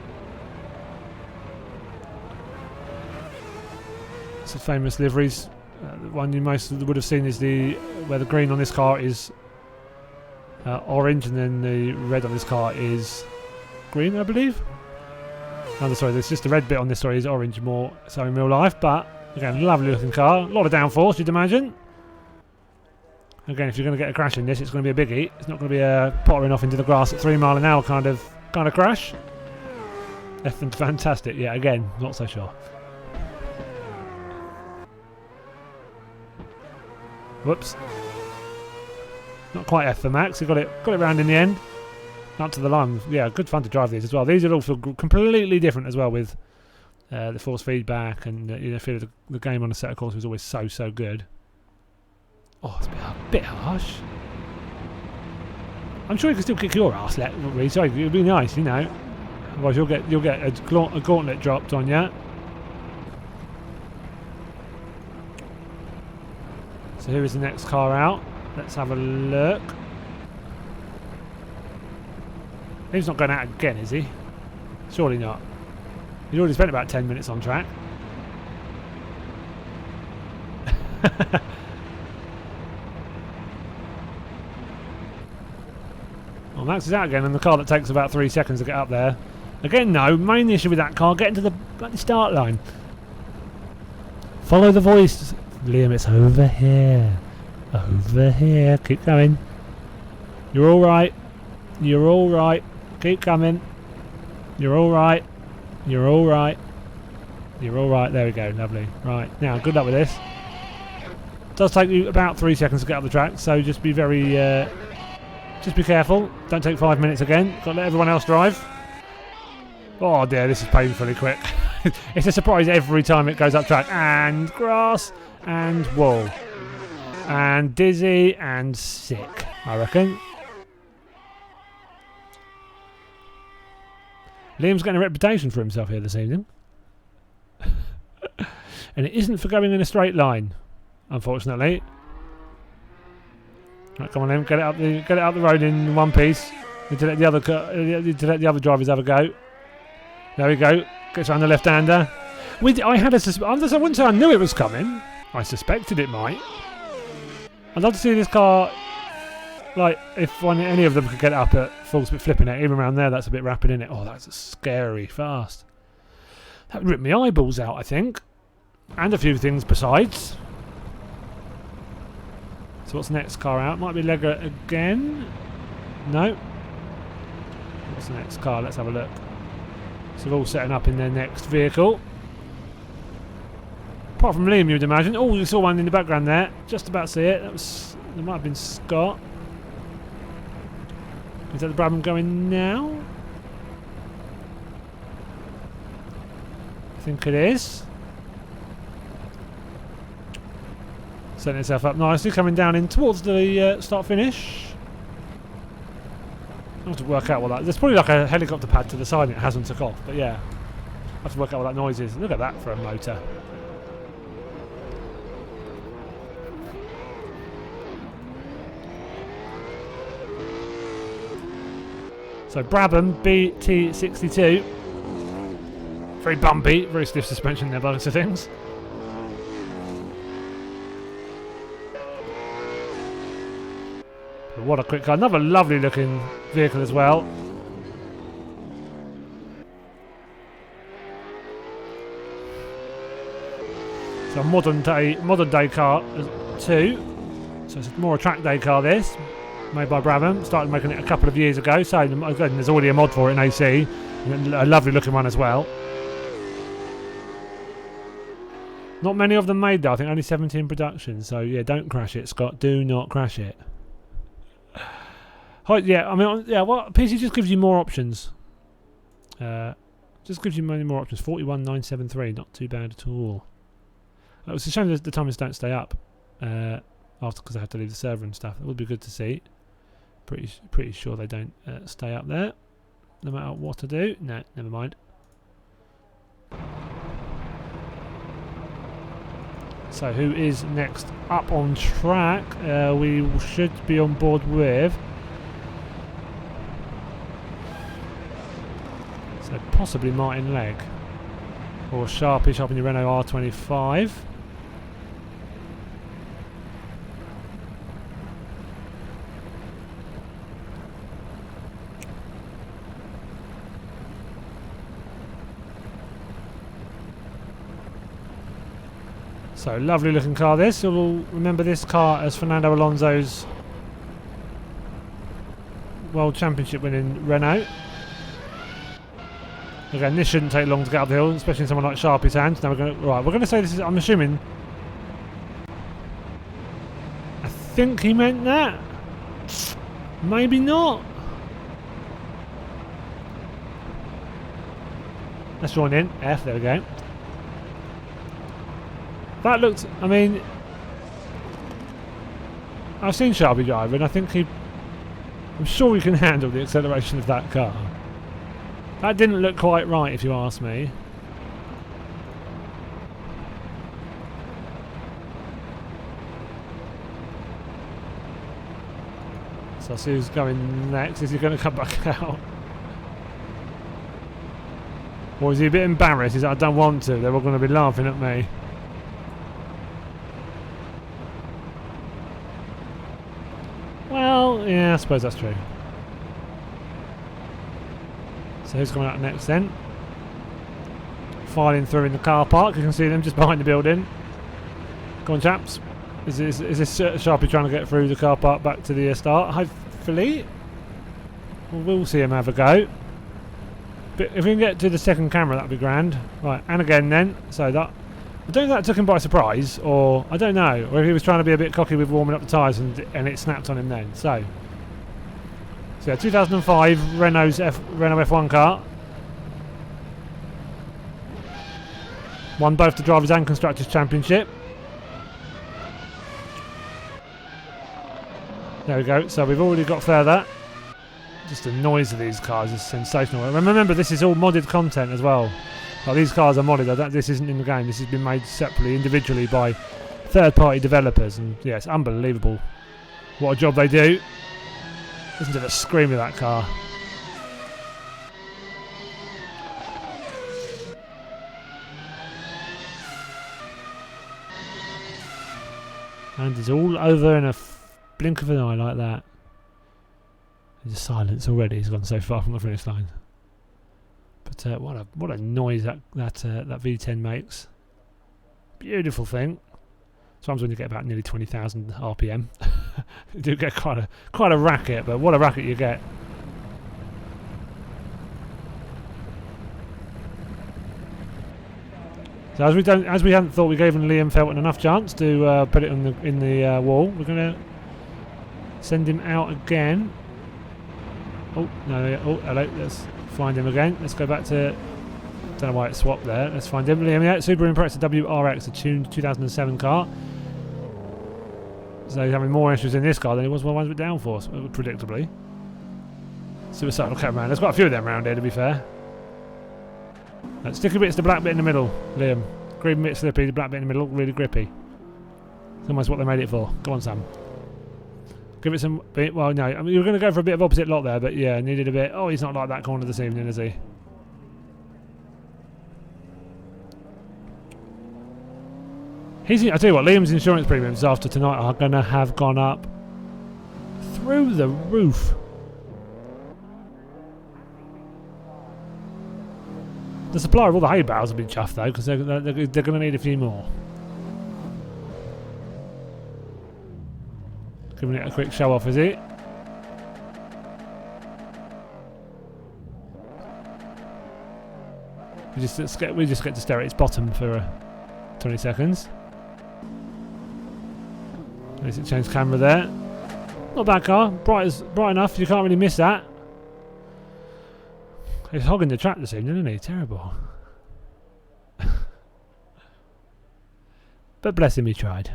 It's a famous liveries. The one you most would have seen is where the green on this car is orange, and then the red on this car is green, I believe. No, sorry, there's just the red bit on this. Sorry, is orange more so in real life, but again, lovely looking car. A lot of downforce, you'd imagine. Again, if you're going to get a crash in this, it's going to be a biggie. It's not going to be a pottering off into the grass at 3 mile an hour kind of crash. Effing fantastic. Yeah, again, not so sure. Whoops. Not quite F for Max. He got it round in the end. Up to the line. Yeah, good fun to drive these as well. These are all feel completely different as well with the force feedback, and you know, feel the game on a set of course was always so good. Oh, it's a bit harsh. I'm sure you can still kick your ass, Reece. Sorry, it'd be nice, you know. Otherwise, you'll get a gauntlet dropped on you. So here is the next car out. Let's have a look. He's not going out again, is he? Surely not. He's already spent about 10 minutes on track. Well, Max is out again, and the car that takes about 3 seconds to get up there. Again, no. Main issue with that car, getting to the start line. Follow the voice. Liam, it's over here. Over here. Keep going. You're alright. You're alright. Keep coming. You're alright. You're alright. You're alright. There we go. Lovely. Right. Now, good luck with this. It does take you about 3 seconds to get up the track, so just be very... just be careful. Don't take 5 minutes again. Got to let everyone else drive. Oh dear, this is painfully quick. It's a surprise every time it goes up track. And grass. And wall. And dizzy and sick, I reckon. Liam's getting a reputation for himself here this evening. And it isn't for going in a straight line, unfortunately. Right, come on Liam, get it up the road in one piece. Need to let the other drivers have a go. There we go. Gets around the left-hander. I wouldn't say I knew it was coming. I suspected it might. I'd love to see this car, like, if any of them could get it up at full speed, flipping it. Even around there, that's a bit rapid, isn't it? Oh, that's scary fast. That would rip my eyeballs out, I think. And a few things besides. So what's the next car out? Might be Lega again. No. What's the next car? Let's have a look. So they're all setting up in their next vehicle. Apart from Liam, you'd imagine. Oh, you saw one in the background there. Just about to see it. That might have been Scott. Is that the Brabham going now? think it is. Setting itself up nicely, coming down in towards the start-finish. I have to work out what that... There's probably like a helicopter pad to the side and it hasn't took off, but yeah. I have to work out what that noise is. Look at that for a motor. So Brabham BT62. Very bumpy, very stiff suspension there by the looks of things. But what a quick car. Another lovely looking vehicle as well. So a modern day car too. So it's more a track day car this. Made by Brabham, started making it a couple of years ago, so there's already a mod for it in AC, and a lovely looking one as well. Not many of them made though, I think only 17 production, so yeah, don't crash it, Scott, do not crash it. Yeah, I mean, yeah, well, PC just gives you more options. Just gives you many more options, 41,973, not too bad at all. It's a shame that the timers don't stay up, after, because I have to leave the server and stuff. It would be good to see. Pretty sure they don't stay up there, no matter what I do. No, never mind. So who is next up on track? We should be on board with. So possibly Martin Legg or Sharpie in your Renault R25. So lovely looking car this. You'll remember this car as Fernando Alonso's World Championship winning Renault. Again, this shouldn't take long to get up the hill, especially in someone like Sharpie's hands. Now we're going to say this is, I'm assuming, I think he meant that. Maybe not. Let's join in. F, there we go. That looked, I mean, I've seen Sharpie drive and I think I'm sure he can handle the acceleration of that car. That didn't look quite right if you ask me. So I'll see who's going next. Is he going to come back out? Or is he a bit embarrassed? He's like, I don't want to. They're all going to be laughing at me. Well, yeah, I suppose that's true. So who's coming out next then? Filing through in the car park. You can see them just behind the building. Go on, chaps. Is this Sharpie trying to get through the car park back to the start? Hopefully. We'll see him have a go. But if we can get to the second camera, that'd be grand. Right, and again then. So that, I don't think that took him by surprise, or I don't know, or if he was trying to be a bit cocky with warming up the tyres and it snapped on him then. So yeah, 2005 Renault F1 car. Won both the Drivers' and Constructors' Championship. There we go, so we've already got further. Just the noise of these cars is sensational. And remember, this is all modded content as well. Like, these cars are modded. This isn't in the game. This has been made separately, individually by third-party developers. And yeah, it's unbelievable what a job they do. Listen to the scream of that car. And it's all over in a blink of an eye like that. There's silence already. He's gone so far from the finish line. But what a noise that V10 makes. Beautiful thing. Sometimes when you get about nearly 20,000 RPM, you do get quite a racket. But what a racket you get! So as we hadn't thought we gave Liam Felton enough chance to put it in the wall, we're going to send him out again. Oh no! Oh, hello. Let's find him again. Let's go back to Don't know why it swapped there. Let's find him. Liam, yeah, super impressive WRX, a tuned 2007 car. So he's having more issues in this car than he was when ones with downforce, predictably. Suicidal cameraman. There's quite a few of them around here, to be fair. Sticky bit's the black bit in the middle, Liam. Green bit slippy, the black bit in the middle, really grippy. It's almost what they made it for. Go on, Sam. Give it some bit. Well, no, I mean, you're going to go for a bit of opposite lot there, but yeah, needed a bit. Oh, he's not like that corner this evening, is he? I tell you what, Liam's insurance premiums after tonight are going to have gone up through the roof. The supplier of all the hay bales have been chuffed though, because they're going to need a few more. Giving it a quick show off, is he? We just get to stare at its bottom for 20 seconds. At least it changed camera there. Not a bad car, bright enough. You can't really miss that. He's hogging the track this evening, isn't he? Terrible. But bless him, he tried.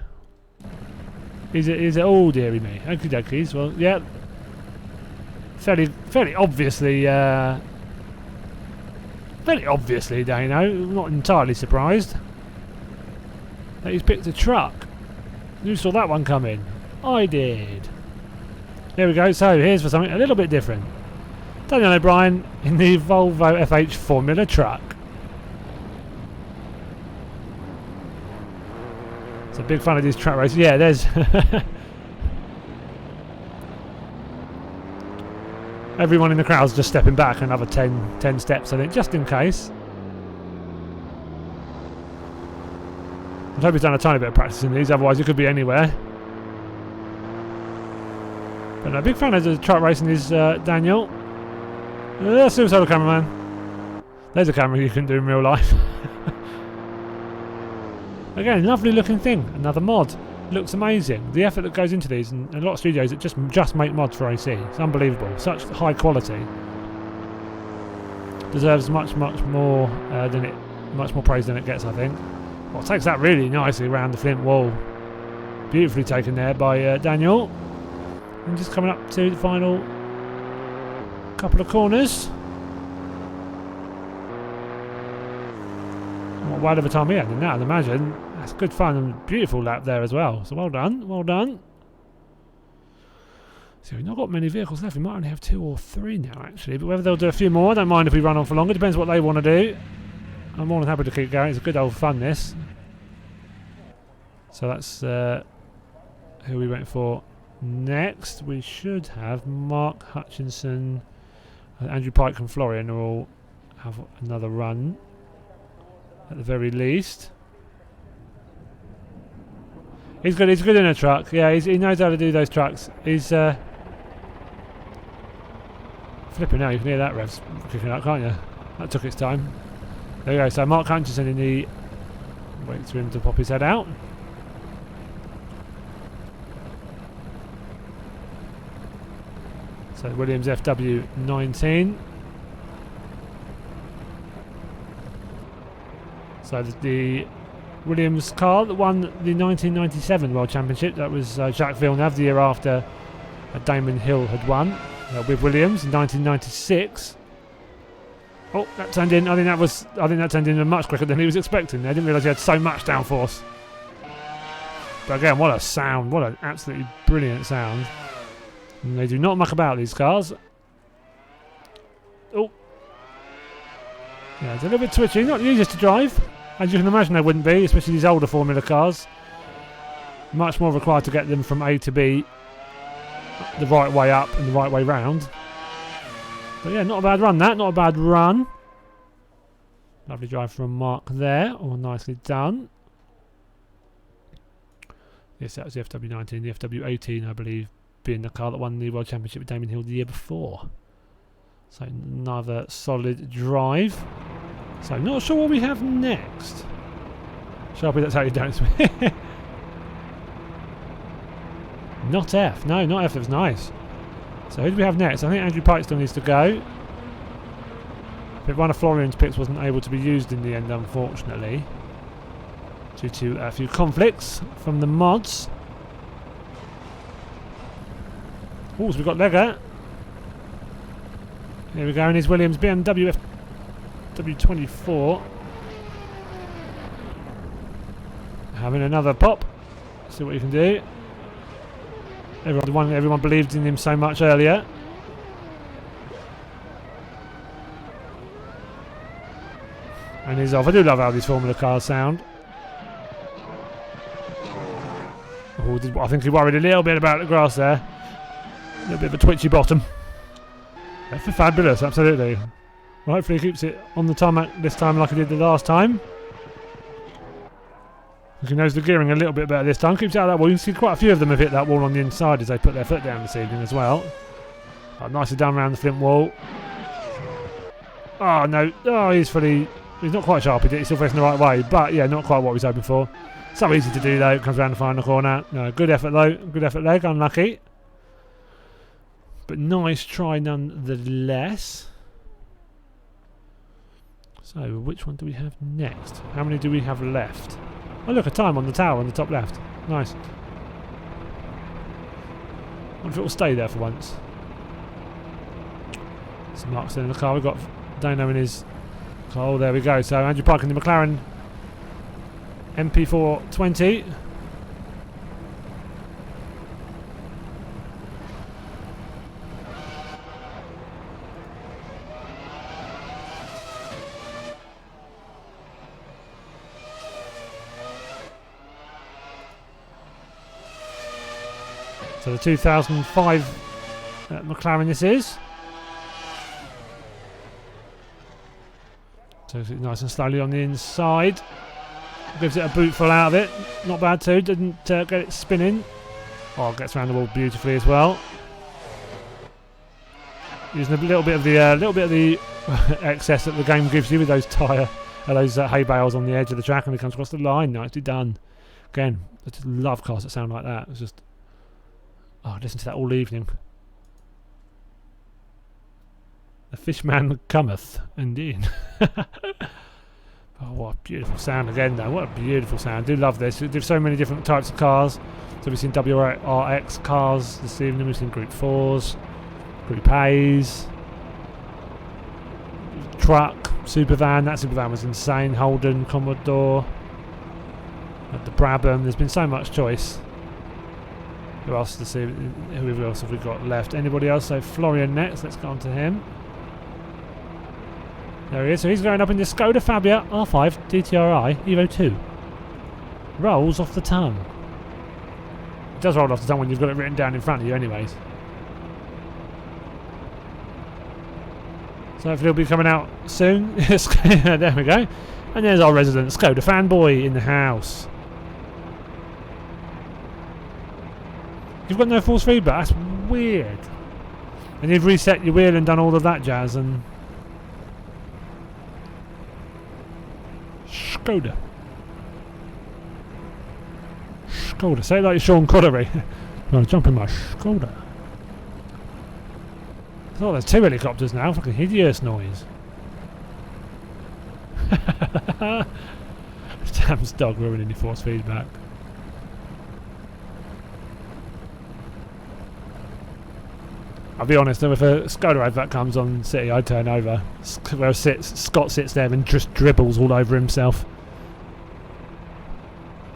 Is it? Oh dearie me. Okie dokies. Well, yeah. Fairly obviously. Fairly obviously, Dano. I'm not entirely surprised that he's picked a truck. Who saw that one coming? I did. There we go. So here's for something a little bit different. Daniel O'Brien in the Volvo FH Formula truck. It's a big fan of these track races. Yeah, there's everyone in the crowd's just stepping back another 10 steps, I think, just in case. I hope he's done a tiny bit of practice in these, otherwise it could be anywhere. But no, big fan of the truck racing is Daniel. Suicidal cameraman. There's a camera you can do in real life. Again, lovely looking thing. Another mod. Looks amazing. The effort that goes into these, and a lot of studios that just make mods for AC. It's unbelievable. Such high quality. Deserves much more much more praise than it gets, I think. Well, it takes that really nicely around the flint wall. Beautifully taken there by Daniel. And just coming up to the final couple of corners. What a wild of a time he had in that, I'd imagine. That's good fun and beautiful lap there as well. So well done, well done. So we've not got many vehicles left. We might only have 2 or 3 now, actually. But whether they'll do a few more, I don't mind if we run on for longer. Depends what they want to do. I'm more than happy to keep going. It's a good old fun, this. So that's who we went for next. We should have Mark Hutchinson, Andrew Pike and Florian will all have another run at the very least. He's good in a truck. Yeah, he knows how to do those trucks. He's flipping out. You can hear that revs kicking up, can't you? That took its time. There we go. So Mark Hutchinson in the... Wait for him to pop his head out. So Williams FW19. So the Williams car that won the 1997 World Championship, that was Jacques Villeneuve the year after Damon Hill had won with Williams in 1996. Oh, that turned in. I think that turned in much quicker than he was expecting. I didn't realise he had so much downforce. But again, what a sound! What an absolutely brilliant sound. And they do not muck about, these cars. Oh, yeah, it's a little bit twitchy. Not the easiest to drive, as you can imagine they wouldn't be, especially these older Formula cars. Much more required to get them from A to B the right way up and the right way round. But yeah, not a bad run, that. Not a bad run. Lovely drive from Mark there. All nicely done. Yes, that was the FW19. The FW18, I believe, being the car that won the World Championship with Damon Hill the year before. So another solid drive. So not sure what we have next. Sharpie, that's how you don't swim. Not F. No, not F. That was nice. So who do we have next? I think Andrew Pike still needs to go. But one of Florian's picks wasn't able to be used in the end, unfortunately, due to a few conflicts from the mods. Oh, so we've got Lega. Here we go, and his Williams BMW FW24. Having another pop. See what you can do. Everyone believed in him so much earlier. And he's off. I do love how these Formula cars sound. Oh, I think he worried a little bit about the grass there. A little bit of a twitchy bottom. That's fabulous, absolutely. Well, hopefully he keeps it on the tarmac this time like he did the last time. He knows the gearing a little bit better this time. Keeps it out of that wall. You can see quite a few of them have hit that wall on the inside as they put their foot down this evening as well. Oh, nicely done around the flint wall. Oh no, oh he's not quite sharp, he's still facing the right way, but yeah, not quite what he was hoping for. So easy to do though, comes around the final corner. No, good effort though, good effort leg, unlucky. But nice try nonetheless. So, which one do we have next? How many do we have left? Oh look, a time on the tower on the top left. Nice. I wonder if it will stay there for once. Some marks in the car, we've got Dano in his... Oh, there we go. So Andrew Park in the McLaren MP420. So the 2005 McLaren this is. Takes it nice and slowly on the inside. Gives it a bootful out of it. Not bad too. Didn't get it spinning. Oh, gets around the wall beautifully as well. Using a little bit of the excess that the game gives you with those hay bales on the edge of the track, and it comes across the line. Nicely done. Again, I just love cars that sound like that. It's just, oh, I listen to that all evening. The fishman cometh, indeed. Oh, what a beautiful sound again, though. What a beautiful sound. I do love this. There's so many different types of cars. So we've seen WRX cars this evening. We've seen Group 4s, Group A's, truck, supervan. That supervan was insane. Holden, Commodore, the Brabham. There's been so much choice. Who else to see? Who else have we got left? Anybody else? So Florian next. Let's go on to him. There he is. So he's going up in the Skoda Fabia R5 DTRI Evo 2. Rolls off the tongue. It does roll off the tongue when you've got it written down in front of you anyways. So hopefully he'll be coming out soon. There we go. And there's our resident Skoda fanboy in the house. You've got no force feedback? That's weird. And you've reset your wheel and done all of that jazz and... Skoda. Skoda. Say it like Sean Connery. I'm going to jump in my Skoda. Oh, there's two helicopters now. Fucking hideous noise. Damn dog ruining your force feedback. I'll be honest, if a Skoda advert comes on City, I'd turn over. Where Scott sits there and just dribbles all over himself.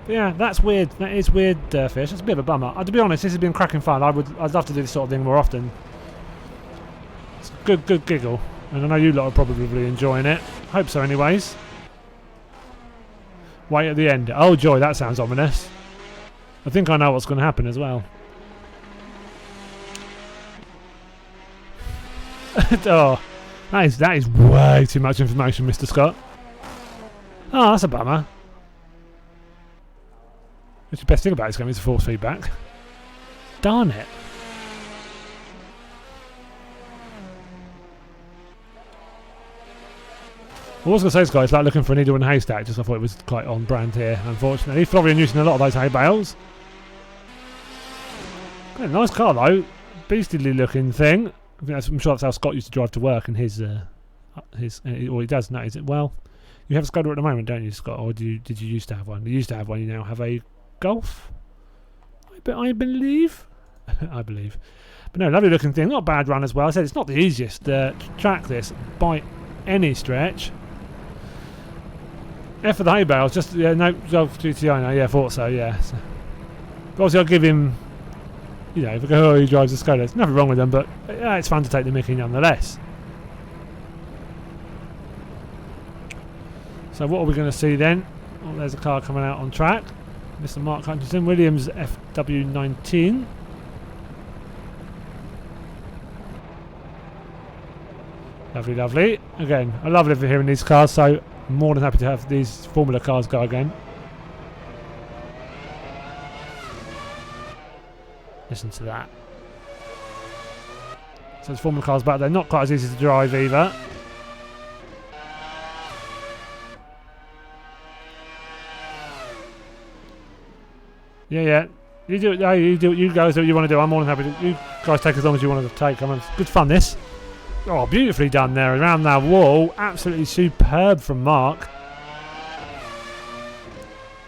But yeah, that's weird. That is weird, Fish. That's a bit of a bummer. To be honest, this has been cracking fun. I'd love to do this sort of thing more often. It's a good giggle. And I know you lot are probably enjoying it. Hope so anyways. Wait at the end. Oh joy, that sounds ominous. I think I know what's going to happen as well. Oh, that is way too much information, Mr. Scott. Oh, that's a bummer. What's the best thing about this game is the force feedback. Darn it. I was going to say, Scott, it's like looking for a needle in a haystack, just I thought it was quite on brand here, unfortunately. Florian using a lot of those hay bales. Yeah, nice car though. Beastly looking thing. I'm sure that's how Scott used to drive to work in his Or he does know. Is it? Well, you have a Skoda at the moment, don't you, Scott? Or did you used to have one? You used to have one. You now have a Golf. I believe. I believe. But no, lovely looking thing. Not a bad run as well. I said it's not the easiest track this by any stretch. F for the hay bales. Just no Golf GTI. No, yeah, thought so. Yeah. So, obviously, I'll give him. You know, if I go, oh, he drives a Skoda. There's nothing wrong with them, but it's fun to take the mickey nonetheless. So what are we going to see then? Oh, there's a car coming out on track. Mr. Mark Hutchinson, Williams FW19. Lovely, lovely. Again, I love living here in these cars, so I'm more than happy to have these Formula cars go again. Listen to that. So there's Formula cars back there, not quite as easy to drive either. Yeah. You do it. You guys do what you want to do. I'm more than happy to. You guys take as long as you want to take. It's good fun. This. Oh, beautifully done there around that wall. Absolutely superb from Mark.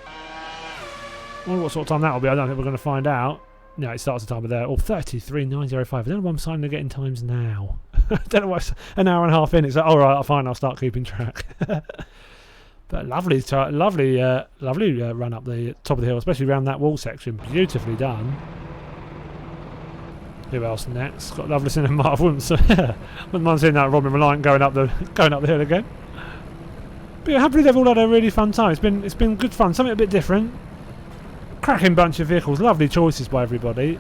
I wonder what sort of time that will be. I don't think we're going to find out. No, it starts the time of there. Oh, 33.905. I don't know why I'm starting to get in times now. I don't know why. An hour and a half in. It's like, all right, fine. I'll start keeping track. But lovely run up the top of the hill, especially around that wall section. Beautifully done. Who else next? Got Loveless in and Marv. Wouldn't mind seeing that Robin Reliant going up the hill again. But yeah, happily they've all had a really fun time. It's been good fun. Something a bit different. Cracking bunch of vehicles. Lovely choices by everybody.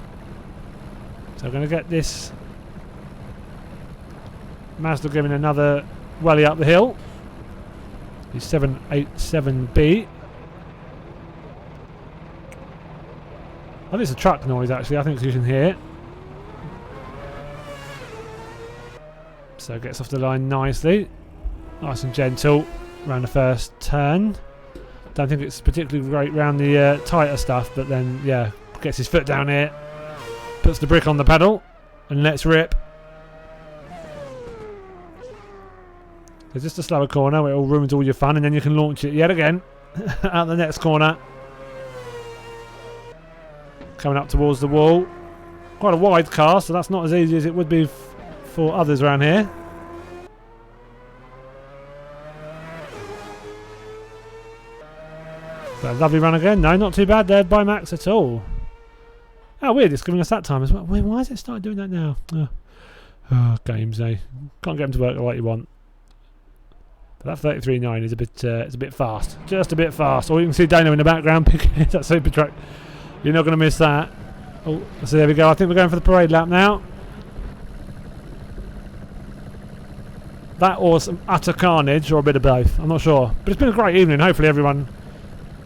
So we're going to get this Mazda giving another welly up the hill. The 787B. I think it's a truck noise actually, I think you can hear it. So it gets off the line nicely. Nice and gentle around the first turn. Don't think it's particularly great around the tighter stuff, but then, yeah, gets his foot down here, puts the brick on the pedal, and lets rip. So just a slower corner where it all ruins all your fun, and then you can launch it yet again out the next corner. Coming up towards the wall. Quite a wide car, so that's not as easy as it would be for others around here. But a lovely run again. No, not too bad there by Max at all. How weird, it's giving us that time as well. Why has it started doing that now? Oh, games, eh? Can't get them to work like you want. But that 33.9 is a bit fast. Just a bit fast. Or you can see Dano in the background picking that super truck. You're not going to miss that. Oh, so there we go. I think we're going for the parade lap now. That or some utter carnage, or a bit of both. I'm not sure. But it's been a great evening. Hopefully everyone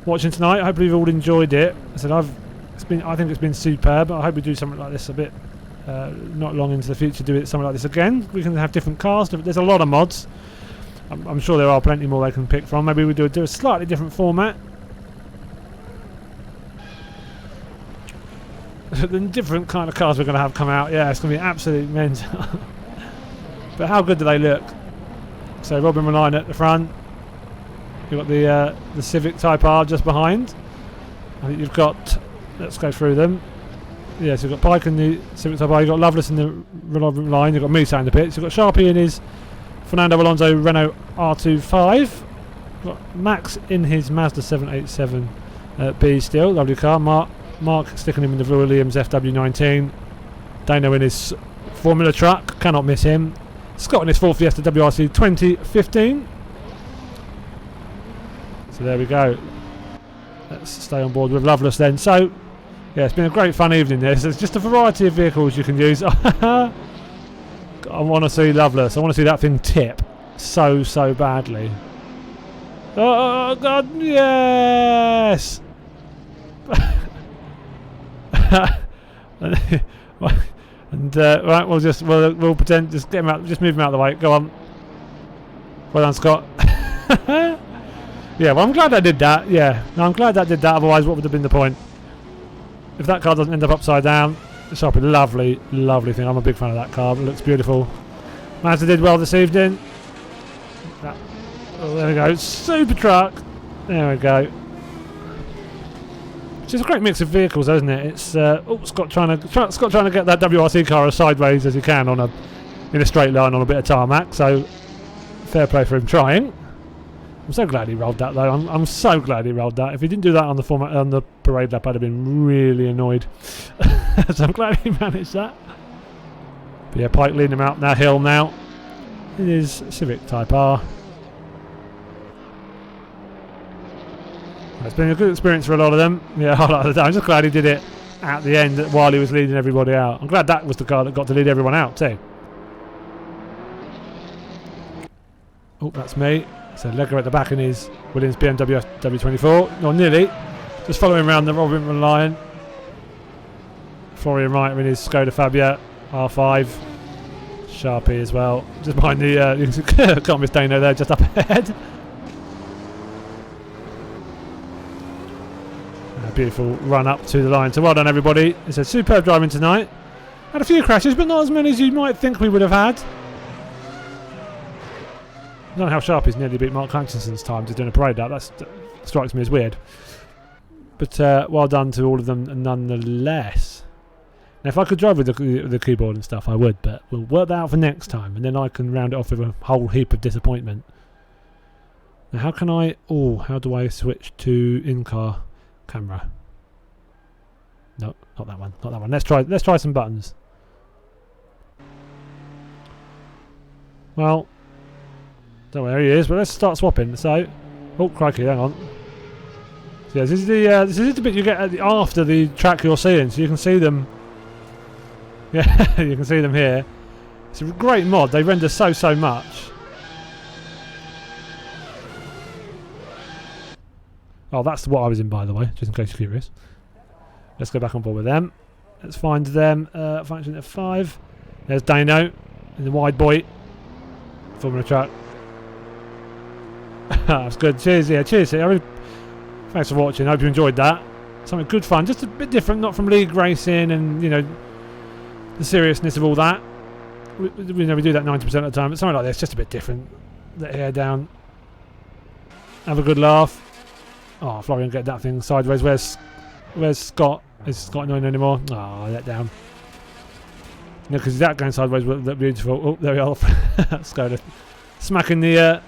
watching tonight, hopefully you've all enjoyed it. I said I think it's been superb. I hope we do something like this a bit not long into the future. Do it something like this again. We can have different cars. There's a lot of mods. I'm sure there are plenty more they can pick from. Maybe we do a slightly different format. The different kind of cars we're going to have come out. Yeah, it's going to be absolutely mental. But how good do they look? So Robin Reliant at the front. You've got the Civic Type R just behind. I think you've got. Let's go through them. Yes, you've got Pike and the Civic Type R. You've got Loveless in the Robin line. You've got Musa in the pits. You've got Sharpie in his Fernando Alonso Renault R25. You've got Max in his Mazda 787B still. Lovely car. Mark sticking him in the Williams FW19. Dano in his Formula truck. Cannot miss him. Scott in his Ford Fiesta WRC 2015. So there we go. Let's stay on board with Loveless then. So, yeah, it's been a great fun evening there. So there's just a variety of vehicles you can use. I want to see Loveless. I want to see that thing tip so badly. Oh, God, yes! And right, we'll pretend, just get him out, just move him out of the way. Go on. Well done, Scott. Yeah, well, I'm glad I did that. Yeah, no, I'm glad that did that. Otherwise, what would have been the point? If that car doesn't end up upside down, it's a lovely thing. I'm a big fan of that car. It looks beautiful. Mazda did well this evening. Oh, there we go. Super truck. There we go. Which is a great mix of vehicles, isn't it? It's Scott trying to get that WRC car as sideways as he can in a straight line on a bit of tarmac. So fair play for him trying. I'm so glad he rolled that though. I'm so glad he rolled that. If he didn't do that on the parade lap, I'd have been really annoyed. So I'm glad he managed that. But yeah, Pike leading him out that hill now. It is Civic Type R. It's been a good experience for a lot of them. Yeah, I'm just glad he did it at the end while he was leading everybody out. I'm glad that was the car that got to lead everyone out too. Oh, that's me. So Lega at the back in his Williams BMW W24. Or nearly. Just following around the Robin Lion. Florian Wright in his Skoda Fabia R5. Sharpie as well. Just behind the... can't miss Dano there, just up ahead. Beautiful run up to the line. So well done everybody. It's a superb driving tonight. Had a few crashes, but not as many as you might think we would have had. I don't know how Sharpie's nearly beat Mark Hutchinson's time to doing a parade lap. That strikes me as weird. But well done to all of them nonetheless. Now if I could drive with the keyboard and stuff I would, but we'll work that out for next time and then I can round it off with a whole heap of disappointment. Now how can I... how do I switch to in-car camera? No, not that one. Not that one. Let's try some buttons. Well, don't know where he is, but let's start swapping. So, oh crikey, hang on. So yeah, this is the bit you get after the track you're seeing, so you can see them. Yeah, you can see them here. It's a great mod. They render so much. Oh, that's what I was in, by the way, just in case you're curious. Let's go back on board with them. Let's find them. Function at 5. There's Dano in the wide boy. Formula truck. That's good. Cheers, yeah, cheers. Thanks for watching. I hope you enjoyed that. Something good fun. Just a bit different, not from league racing and, you know, the seriousness of all that. We do that 90% of the time, but something like this, just a bit different. Let hair down. Have a good laugh. Oh, Florian, get that thing sideways. Where's Scott? Is Scott not in anymore? Oh, let down. No, because that going sideways would look beautiful. Oh, there we are. Skoda smacking the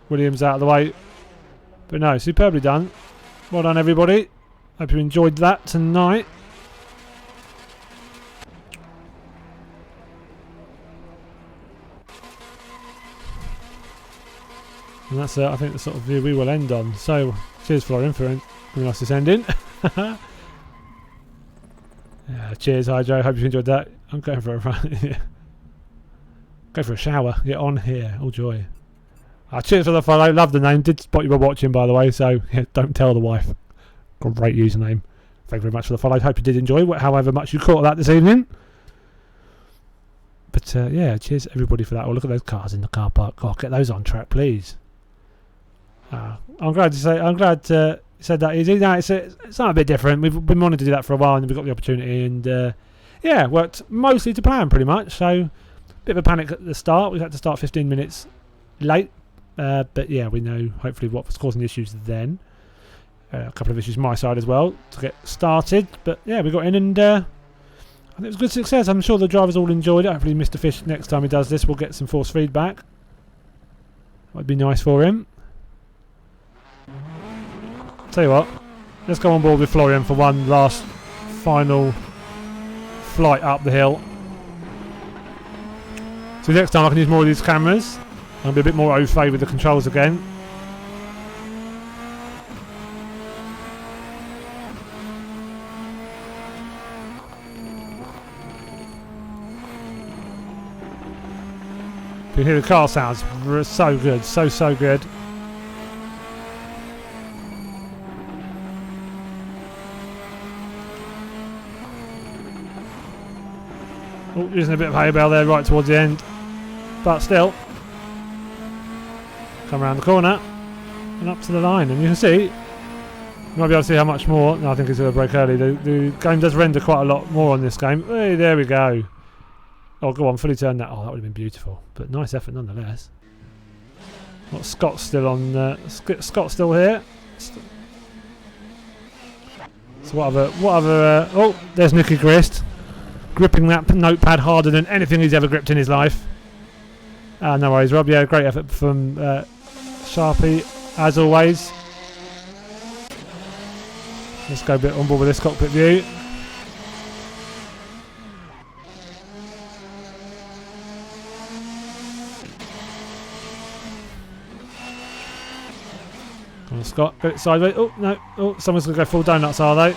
Williams out of the way. But no, superbly done. Well done, everybody. Hope you enjoyed that tonight. And that's, I think, the sort of view we will end on. So, cheers, Florian, for giving us this ending. Yeah, cheers, Hydro. Hope you enjoyed that. I'm going for a run. Yeah. Go for a shower. Get on here. All joy. Cheers for the follow. Love the name. Did spot you were watching, by the way. So, yeah, don't tell the wife. Great username. Thank you very much for the follow. Hope you did enjoy, however much you caught that this evening. But, yeah, cheers, everybody, for that. Oh, look at those cars in the car park. Oh, get those on track, please. I'm glad you said that, Easy. No, it's something a bit different. We've been wanting to do that for a while, and we got the opportunity, and yeah, worked mostly to plan pretty much. So, bit of a panic at the start. We had to start 15 minutes late, but yeah, we know hopefully what was causing the issues then. A couple of issues my side as well to get started, but yeah, we got in, and I think it was a good success. I'm sure the drivers all enjoyed it. Hopefully, Mr. Fish next time he does this will get some force feedback. That'd be nice for him. Tell you what, let's go on board with Florian for one last final flight up the hill. So next time I can use more of these cameras. I'll be a bit more au fait with the controls again. You can hear the car sounds so good, so good. Oh, using a bit of hay bale there right towards the end, but still come around the corner and up to the line, and you can see, you might be able to see how much more. No, I think it's going to break early. The game does render quite a lot more on this game. Hey, there we go. Oh, go on, fully turn that. Oh, that would have been beautiful, but nice effort nonetheless. What, Scott's still on? Scott's still here. So what other? Oh, there's Nicky Grist, gripping that notepad harder than anything he's ever gripped in his life. No worries, Rob. Yeah, great effort from Sharpie as always. Let's go a bit on board with this cockpit view. Come on, Scott, go sideways. Oh no! Oh, someone's gonna go full donuts, are they?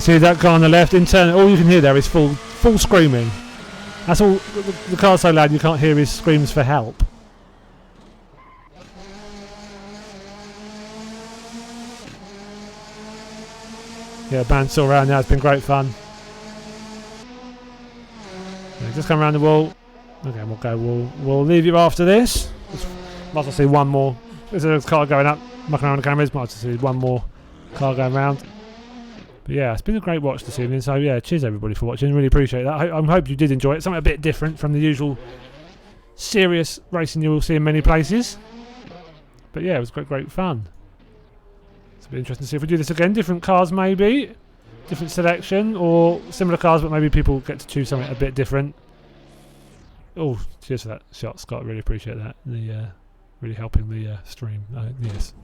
See that car on the left? In turn, all you can hear there is full screaming. That's all. The car's so loud you can't hear his screams for help. Yeah, band's still around now. It's been great fun. Yeah, just come around the wall. Okay, we'll go. We'll leave you after this. Might as well see one more. There's a car going up, mucking around the cameras. Might as well see one more car going round. But yeah, it's been a great watch this evening. So yeah, cheers everybody for watching. Really appreciate that. I hope you did enjoy it. Something a bit different from the usual serious racing you will see in many places. But yeah, it was great fun. It's be interesting to see if we do this again. Different cars maybe, different selection, or similar cars, but maybe people get to choose something a bit different. Oh, cheers for that shot, Scott. Really appreciate that. The really helping the stream. Yes.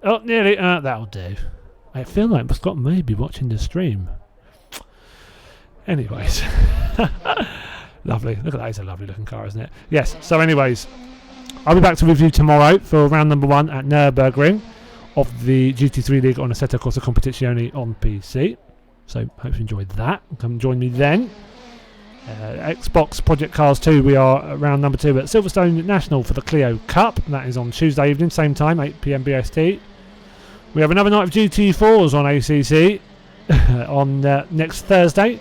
Oh, nearly. That'll do. I feel like Scott may be watching the stream. Anyways. Lovely. Look at that. It's a lovely looking car, isn't it? Yes. So anyways, I'll be back to review tomorrow for round number 1 at Nürburgring of the GT3 League on Assetto Corsa Competizione on PC. So hope you enjoyed that. Come join me then. Xbox Project Cars 2, we are at round number 2 at Silverstone National for the Clio Cup. That is on Tuesday evening, same time, 8 PM BST. We have another night of GT4s on ACC on next Thursday.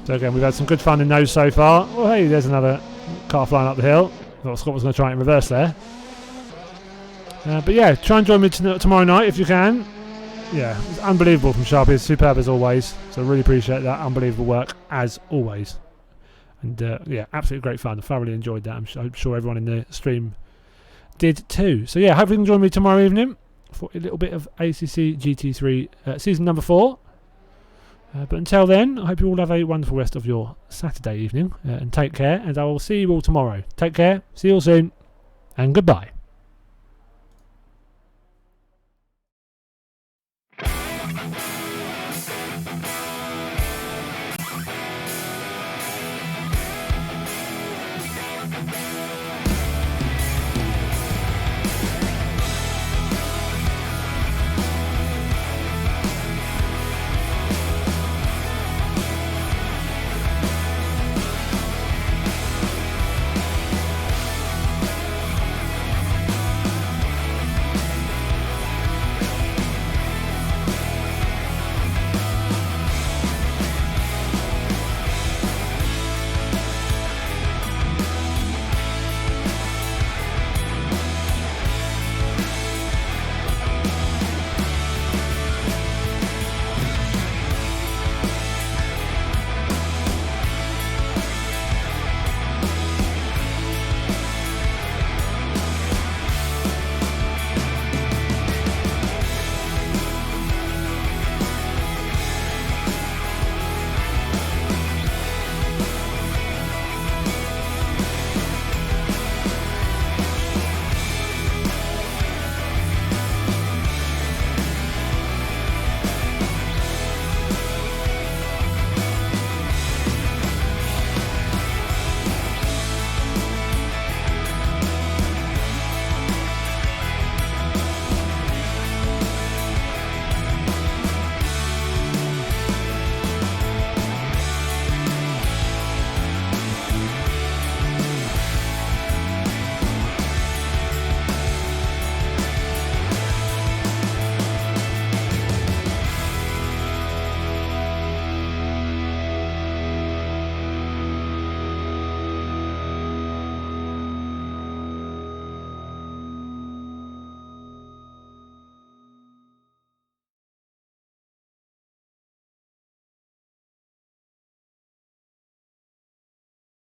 So again, we've had some good fun in those so far. Oh hey, there's another car flying up the hill. I thought Scott was going to try it in reverse there. But yeah, try and join me tomorrow night if you can. Yeah, it's unbelievable from Sharpie. It's superb as always. So really appreciate that. Unbelievable work as always. And yeah, absolutely great fun. I thoroughly enjoyed that. I'm sure everyone in the stream did too. So yeah, hopefully you can join me tomorrow evening for a little bit of ACC GT3 season number 4. But until then, I hope you all have a wonderful rest of your Saturday evening and take care. And I will see you all tomorrow. Take care. See you all soon. And goodbye.